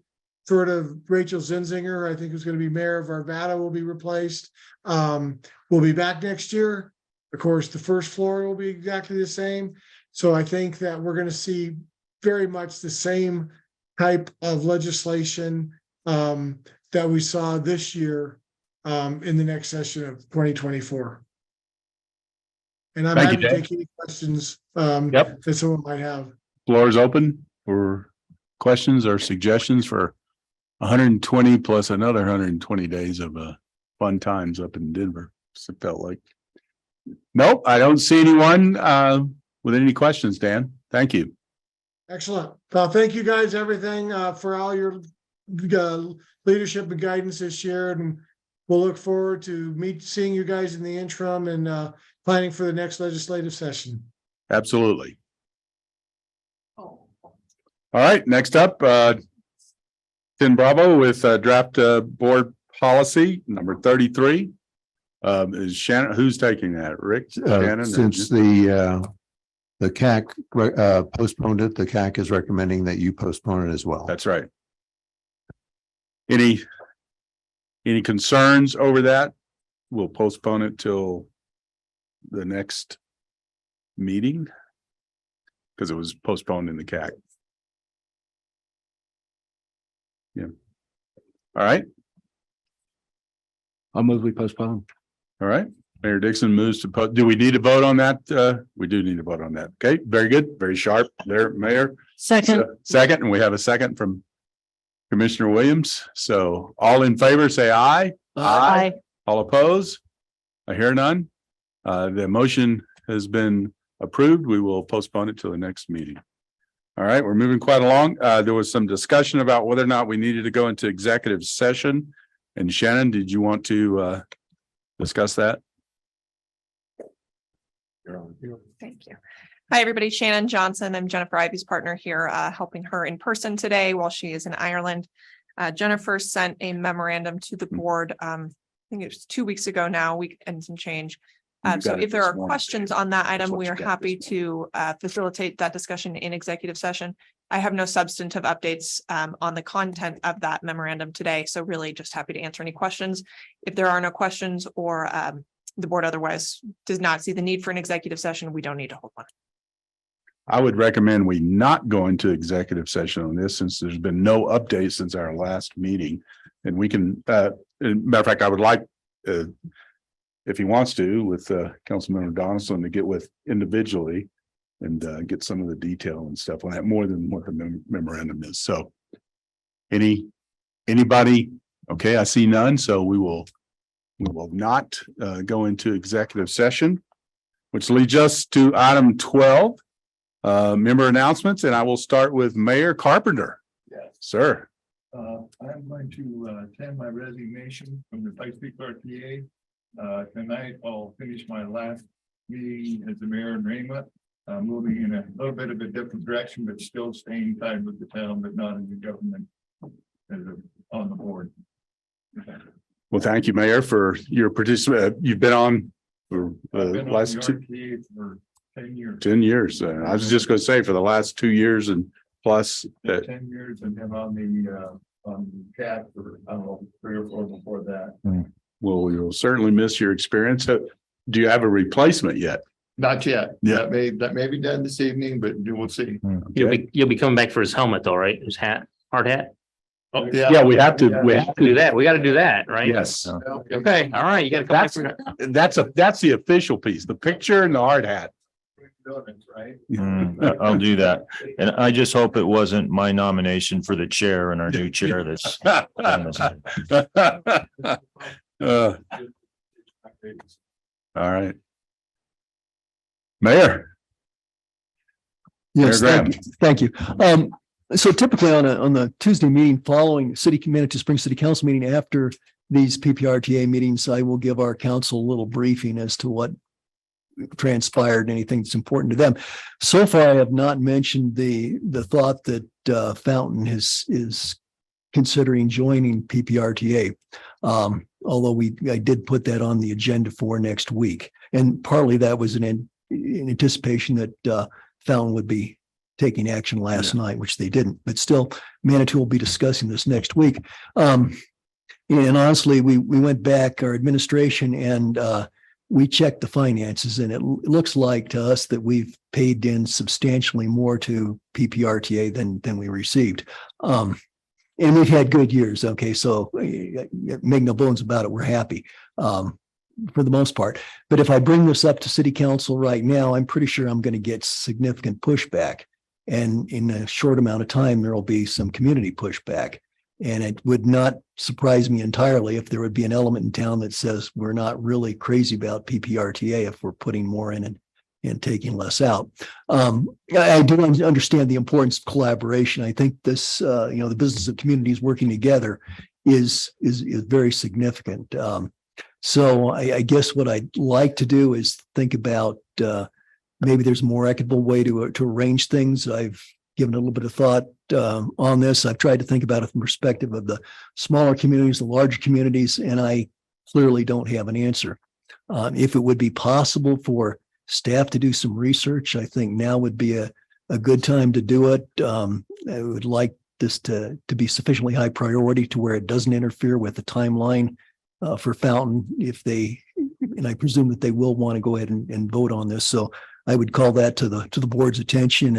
sort of Rachel Zinzinger, I think who's going to be mayor of Arvada, will be replaced. We'll be back next year. Of course, the first floor will be exactly the same. So I think that we're going to see very much the same type of legislation that we saw this year in the next session of 2024. And I'm happy to take any questions that someone might have. Floor is open for questions or suggestions for 120 plus another 120 days of fun times up in Denver. So it felt like. Nope, I don't see anyone with any questions, Dan. Thank you. Excellent. Well, thank you guys, everything for all your leadership and guidance this year. And we'll look forward to seeing you guys in the interim and planning for the next legislative session. Absolutely. All right, next up, Tim Bravo with draft board policy number 33. Is Shannon, who's taking that? Rick? Shannon? Since the CAC postponed it, the CAC is recommending that you postpone it as well. That's right. Any concerns over that? We'll postpone it till the next meeting because it was postponed in the CAC. Yeah. All right. I'll move we postpone. All right. Mayor Dixon moves to do we need to vote on that? We do need to vote on that. Okay, very good. Very sharp there, Mayor. Second. Second, and we have a second from Commissioner Williams. So all in favor, say aye. Aye. All opposed? I hear none. The motion has been approved. We will postpone it till the next meeting. All right, we're moving quite along. There was some discussion about whether or not we needed to go into executive session. And Shannon, did you want to discuss that? Thank you. Hi, everybody. Shannon Johnson. I'm Jennifer Ivey's partner here, helping her in person today while she is in Ireland. Jennifer sent a memorandum to the board. I think it was 2 weeks ago now, week and some change. So if there are questions on that item, we are happy to facilitate that discussion in executive session. I have no substantive updates on the content of that memorandum today. So really just happy to answer any questions. If there are no questions or the board otherwise does not see the need for an executive session, we don't need to hold one. I would recommend we not go into executive session on this since there's been no update since our last meeting. And we can, matter of fact, I would like, if he wants to, with Councilmember Donaldson to get with individually and get some of the detail and stuff on that more than what the memorandum is. So anybody? Okay, I see none. So we will not go into executive session, which leads us to item 12, member announcements. And I will start with Mayor Carpenter. Yes. Sir. I'm going to send my resignation from the Pikes PPRTA. Tonight, I'll finish my last meeting as the mayor in Raymond, moving in a little bit of a different direction, but still staying tied with the town, but not in the government as on the board. Well, thank you, Mayor, for your participation. You've been on for the last RTA for 10 years. 10 years. I was just gonna say for the last 2 years and plus, 10 years and then on the cat for, I don't know, 3 or 4 before that. well, you'll certainly miss your experience. Do you have a replacement yet? Not yet. Yeah. That may be done this evening, but you will see. You'll be coming back for his helmet though, right? His hat, hard hat? Oh, Yeah, we have to Do that. We gotta do that, right? Yes. Okay, all right, you gotta come back for that. That's the official piece, the picture and the hard hat. Right? I'll do that. And I just hope it wasn't my nomination for the chair and our new chair that's. All right. Mayor. Yes, Mayor Graham. thank you. So typically on the Tuesday meeting following Manitou Springs City Council meeting after these PPRTA meetings, I will give our council a little briefing as to what transpired, anything that's important to them. So far, I have not mentioned the thought that Fountain is considering joining PPRTA. Although I did put that on the agenda for next week. And partly that was in anticipation that Fountain would be taking action last night, which they didn't. But still, Manitou will be discussing this next week. And honestly, we went back, our administration, and we checked the finances, and it looks like to us that we've paid in substantially more to PPRTA than we received. And we've had good years. Okay, so make no bones about it, we're happy for the most part. But if I bring this up to City Council right now, I'm pretty sure I'm going to get significant pushback. And in a short amount of time, there will be some community pushback. And it would not surprise me entirely if there would be an element in town that says we're not really crazy about PPRTA if we're putting more in and taking less out. I do understand the importance of collaboration. I think this, the business of communities working together is very significant. So I guess what I'd like to do is think about maybe there's a more equitable way to arrange things. I've given a little bit of thought on this. I've tried to think about it from the perspective of the smaller communities, the larger communities, and I clearly don't have an answer. If it would be possible for staff to do some research, I think now would be a good time to do it. I would like this to be sufficiently high priority to where it doesn't interfere with the timeline for Fountain if they, and I presume that they will want to go ahead and vote on this. So I would call that to the board's attention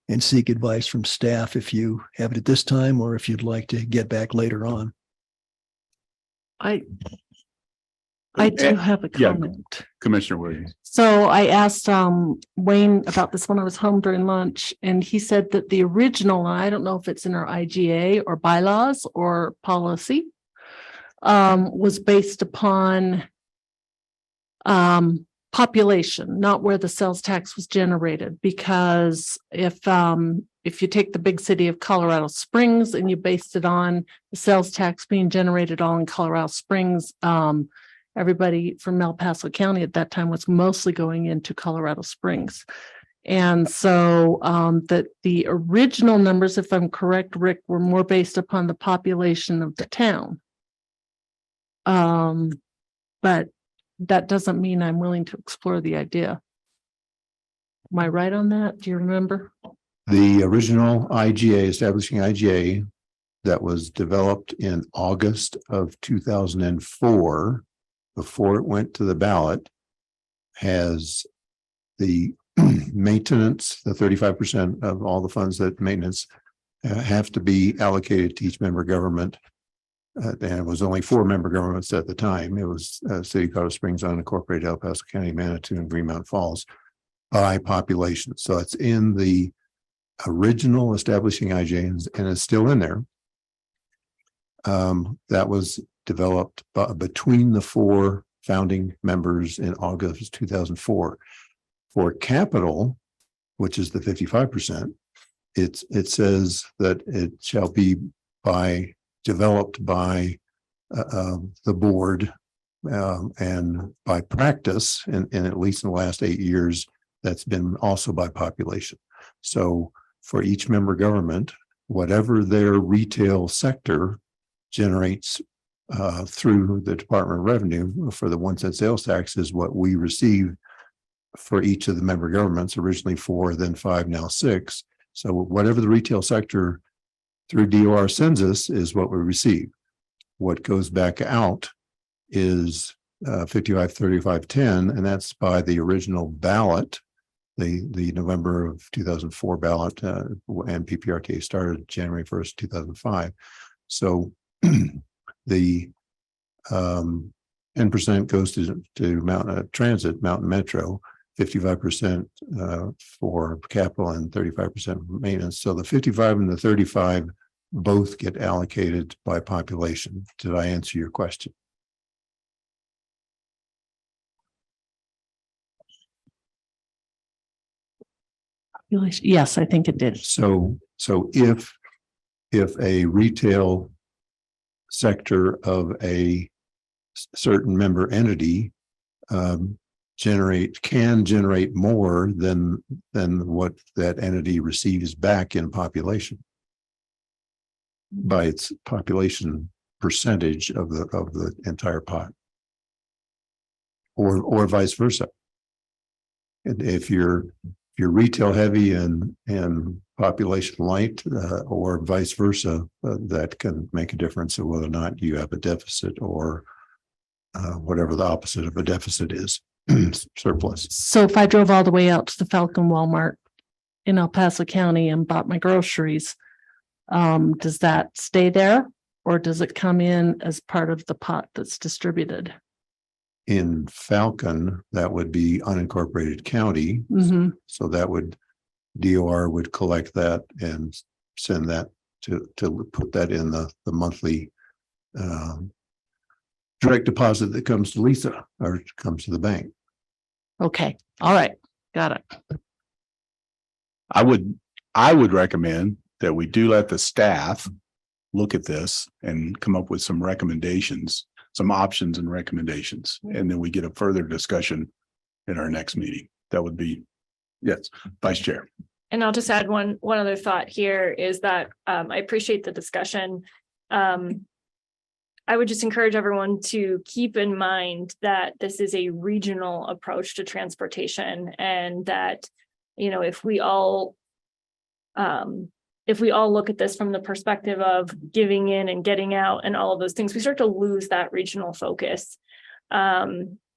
and seek advice from staff if you have it at this time or if you'd like to get back later on. I do have a comment. Commissioner Williams. So I asked Wayne about this when I was home during lunch, and he said that the original, I don't know if it's in our IGA or bylaws or policy, was based upon population, not where the sales tax was generated. Because if you take the big city of Colorado Springs and you based it on the sales tax being generated all in Colorado Springs, everybody from El Paso County at that time was mostly going into Colorado Springs. And so that the original numbers, if I'm correct, Rick, were more based upon the population of the town. But that doesn't mean I'm willing to explore the idea. Am I right on that? Do you remember? The original IGA, establishing IGA, that was developed in August of 2004, before it went to the ballot, has the maintenance, the 35% of all the funds that maintenance have to be allocated to each member government. And it was only 4 member governments at the time. It was City of Colorado Springs, unincorporated El Paso County, Manitou, and Greenmount Falls by population. So it's in the original establishing IGA and it's still in there. That was developed between the 4 founding members in August 2004. For capital, which is the 55%, it says that it shall be developed by the board and by practice, and at least in the last 8 years, that's been also by population. So for each member government, whatever their retail sector generates through the Department of Revenue for the 1 cent sales tax is what we receive for each of the member governments, originally 4, then 5, now 6. So whatever the retail sector through DOR sends us is what we receive. What goes back out is 55, 35, 10, and that's by the original ballot, the November of 2004 ballot, and PPRTA started January 1st, 2005. So the 10% goes to Mountain Transit, Mountain Metro, 55% for capital, and 35% maintenance. So the 55 and the 35 both get allocated by population. Did I answer your question? Yes, I think it did. So if a retail sector of a certain member entity can generate more than what that entity receives back in population by its population percentage of the entire pot, or vice versa. And if you're retail heavy and population light, or vice versa, that can make a difference of whether or not you have a deficit or whatever the opposite of a deficit is, surplus. So if I drove all the way out to the Falcon Walmart in El Paso County and bought my groceries, does that stay there, or does it come in as part of the pot that's distributed? In Falcon, that would be unincorporated county. Mm-hmm. So that DOR would collect that and send that to put that in the monthly direct deposit that comes to Lisa or comes to the bank. Okay. All right. Got it. I would recommend that we do let the staff look at this and come up with some recommendations, some options and recommendations, and then we get a further discussion in our next meeting. That would be, yes, Vice Chair. And I'll just add one other thought here is that I appreciate the discussion. I would just encourage everyone to keep in mind that this is a regional approach to transportation, and that, you know, if we all look at this from the perspective of giving in and getting out and all of those things, we start to lose that regional focus.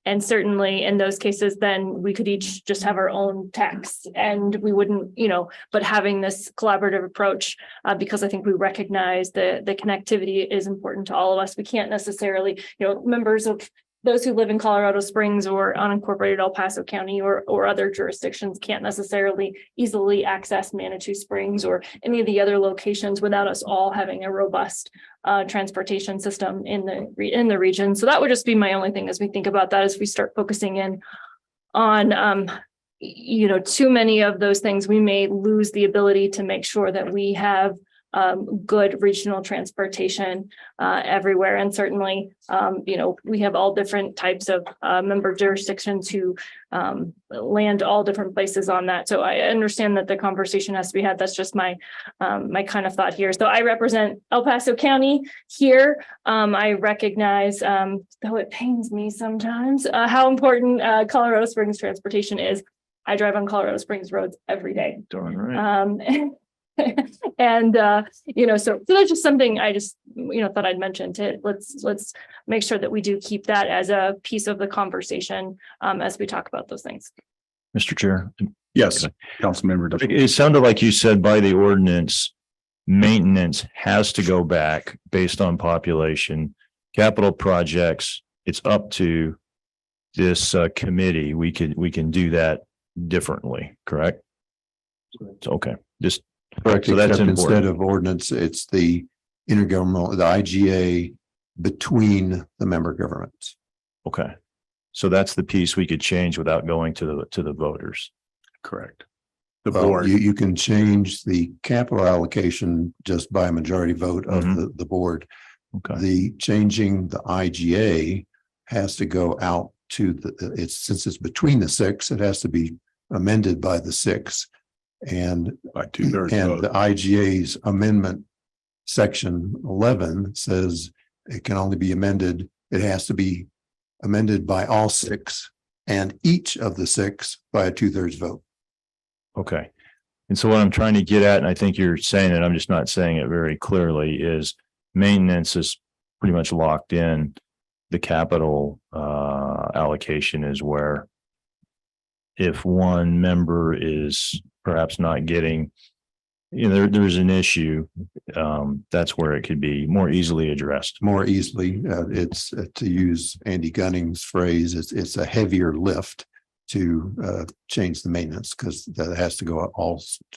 And certainly in those cases, then we could each just have our own text and we wouldn't, you know, but having this collaborative approach, because I think we recognize the connectivity is important to all of us. We can't necessarily, you know, members of those who live in Colorado Springs or unincorporated El Paso County or other jurisdictions can't necessarily easily access Manitou Springs or any of the other locations without us all having a robust transportation system in the region. So that would just be my only thing as we think about that, as we start focusing in on you know, too many of those things, we may lose the ability to make sure that we have good regional transportation everywhere. And certainly, you know, we have all different types of member jurisdictions who land all different places on that. So I understand that the conversation has to be had. That's just my my kind of thought here. So I represent El Paso County here. I recognize, though it pains me sometimes, how important Colorado Springs transportation is. I drive on Colorado Springs roads every day. Darn right. And you know, so that's just something I just, you know, thought I'd mention to let's make sure that we do keep that as a piece of the conversation as we talk about those things. Mr. Chair. Yes, Councilmember. It sounded like you said by the ordinance, maintenance has to go back based on population. Capital projects, it's up to this committee. We can do that differently, correct? Okay, just correct. So that's except instead important. of ordinance, it's the intergovernmental, the IGA between the member governments. Okay, so that's the piece we could change without going to the voters. Correct. The Well, board. you can change the capital allocation just by a majority vote of the board. Okay. The changing the IGA has to go out to since it's between the six, it has to be amended by the six. And by 2/3 and vote. the IGA's amendment section 11 says it can only be amended. It has to be amended by all six and each of the 6 by a 2/3 vote. Okay. And so what I'm trying to get at, and I think you're saying it, I'm just not saying it very clearly, is maintenance is pretty much locked in. The capital allocation is where if one member is perhaps not getting, there's an issue, that's where it could be more easily addressed. More easily, it's to use Andy Gunning's phrase, it's a heavier lift to change the maintenance, because that has to go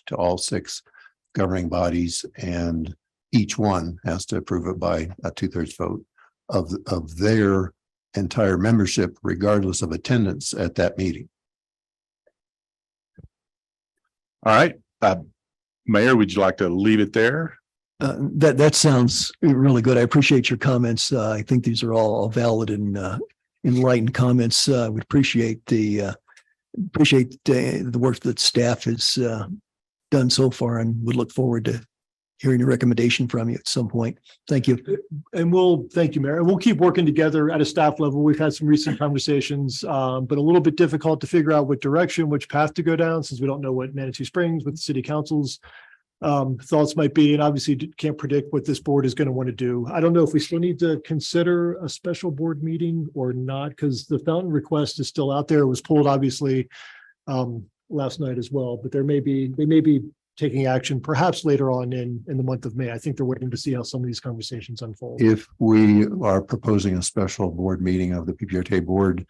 to all 6 governing bodies, and each one has to approve it by a 2/3 vote of their entire membership, regardless of attendance at that meeting. All right, Mayor, would you like to leave it there? That sounds really good. I appreciate your comments. I think these are all valid and enlightened comments. We appreciate the work that staff has done so far, and would look forward to hearing a recommendation from you at some point. Thank you. And thank you, Mayor. And we'll keep working together at a staff level. We've had some recent conversations, but a little bit difficult to figure out what direction, which path to go down, since we don't know what Manitou Springs, what the city council's thoughts might be. And obviously can't predict what this board is going to want to do. I don't know if we still need to consider a special board meeting or not, because the fountain request is still out there. It was pulled obviously last night as well, but they may be taking action perhaps later on in the month of May. I think they're waiting to see how some of these conversations unfold. If we are proposing a special board meeting of the PPRTA board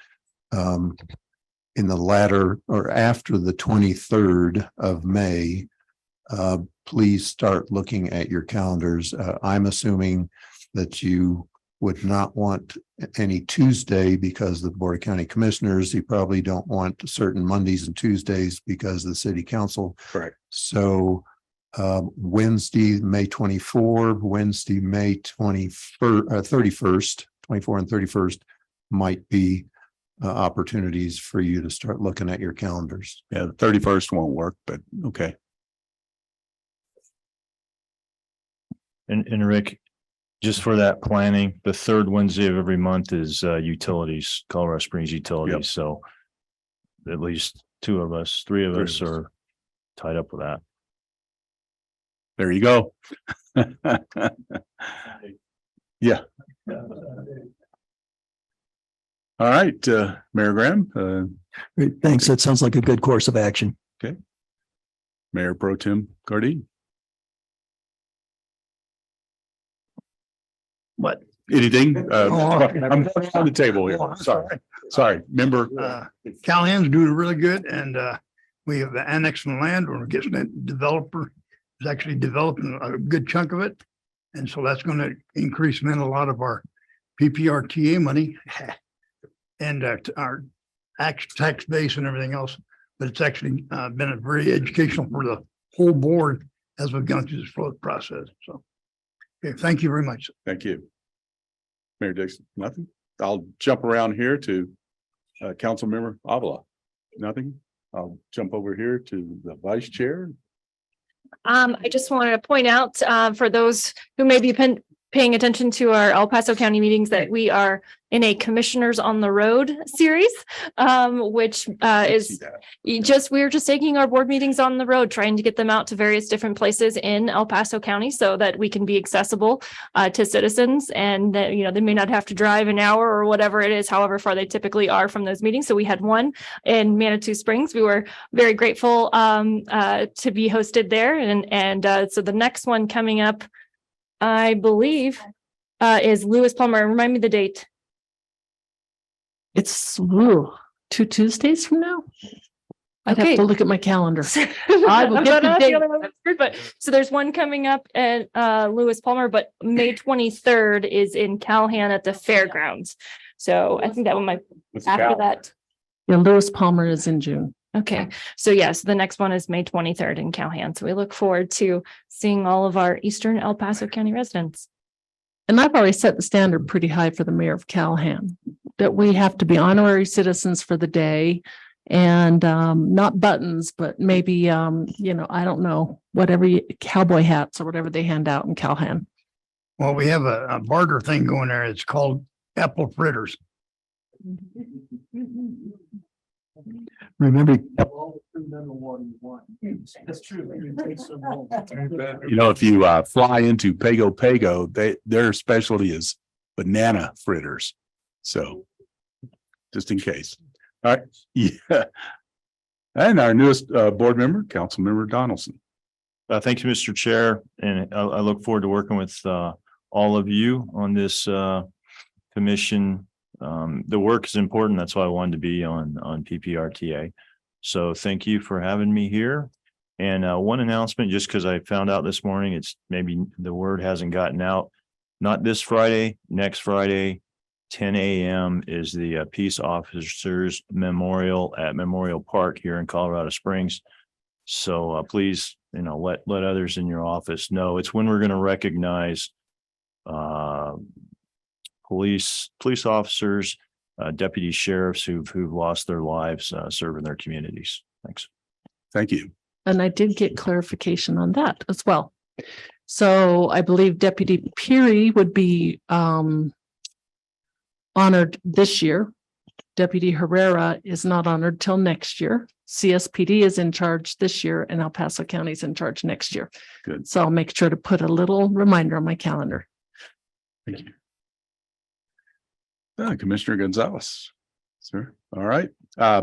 in the latter or after the 23rd of May, please start looking at your calendars. I'm assuming that you would not want any Tuesday because the Board of County Commissioners. You probably don't want certain Mondays and Tuesdays because of the City Council. Correct. So Wednesday, May 24, Wednesday, May 31st, 24 and 31st might be opportunities for you to start looking at your calendars. Yeah, the 31st won't work, but okay. And Rick, just for that planning, the 3rd Wednesday of every month is utilities, Colorado Springs utilities. Yep. So at least 3 of us are tied up with that. There you go. Yeah. All right, Mayor Graham. Great, thanks. That sounds like a good course of action. Okay. Mayor Pro Tem Gardine. What? Anything? I'm on the table here. Sorry, member. Callahan's doing really good, and we have annexed the land. We're getting that developer is actually developing a good chunk of it. And so that's going to increase then a lot of our PPRTA money and our tax base and everything else. But it's actually been a very educational for the whole board as we've gone through this flow process. So, okay, thank you very much. Thank you. Mayor Dixon, nothing? I'll jump around here to Council Member Avila. Nothing? I'll jump over here to the Vice Chair. I just wanted to point out for those who may be paying attention to our El Paso County meetings that we are in a Commissioners on the Road series, which is we're just taking our board meetings on the road, trying to get them out to various different places in El Paso County so that we can be accessible to citizens, and that, they may not have to drive an hour or whatever it is, however far they typically are from those meetings. So we had one in Manitou Springs. We were very grateful to be hosted there. And so the next one coming up, I believe, is Lewis Palmer. Remind me the date. It's 2 Tuesdays from now. I'd have to look at my calendar. I will get the date. But so there's one coming up at Lewis Palmer, but May 23rd is in Calhan at the fairgrounds. So I think that one might after that. Yeah, Lewis Palmer is in June. Okay, so yes, the next one is May 23rd in Calhan. So we look forward to seeing all of our Eastern El Paso County residents. And I've already set the standard pretty high for the mayor of Calhan, that we have to be honorary citizens for the day, and not buttons, but maybe, I don't know, whatever cowboy hats or whatever they hand out in Calhan. Well, we have a barter thing going there. It's called apple fritters. Remember, That's true. You know, if you fly into Pago Pago, their specialty is banana fritters. So just in case. All right. Yeah. And our newest board member, Councilmember Donaldson. Thank you, Mr. Chair, and I look forward to working with all of you on this commission. The work is important. That's why I wanted to be on PPRTA. So thank you for having me here. And one announcement, just because I found out this morning, it's maybe the word hasn't gotten out. Not this Friday, next Friday, 10 a.m. is the Peace Officers Memorial at Memorial Park here in Colorado Springs. So please, let others in your office know. It's when we're going to recognize police officers, deputy sheriffs who've lost their lives serving their communities. Thanks. Thank you. And I did get clarification on that as well. So I believe Deputy Peary would be honored this year. Deputy Herrera is not honored till next year. CSPD is in charge this year and El Paso County is in charge next year. Good. So I'll make sure to put a little reminder on my calendar. Thank you. Commissioner Gonzalez. Sir. All right.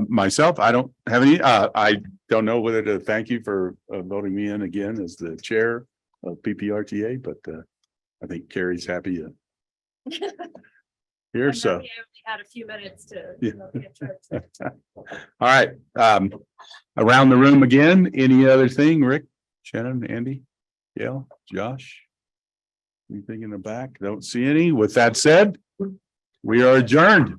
Myself, I don't have any, I don't know whether to thank you for voting me in again as the chair of PPRTA, but I think Carrie's happy to here. So had a few minutes to. all right. Around the room again, any other thing, Rick, Shannon, Andy, Gail, Josh? Anything in the back? Don't see any. With that said, we are adjourned.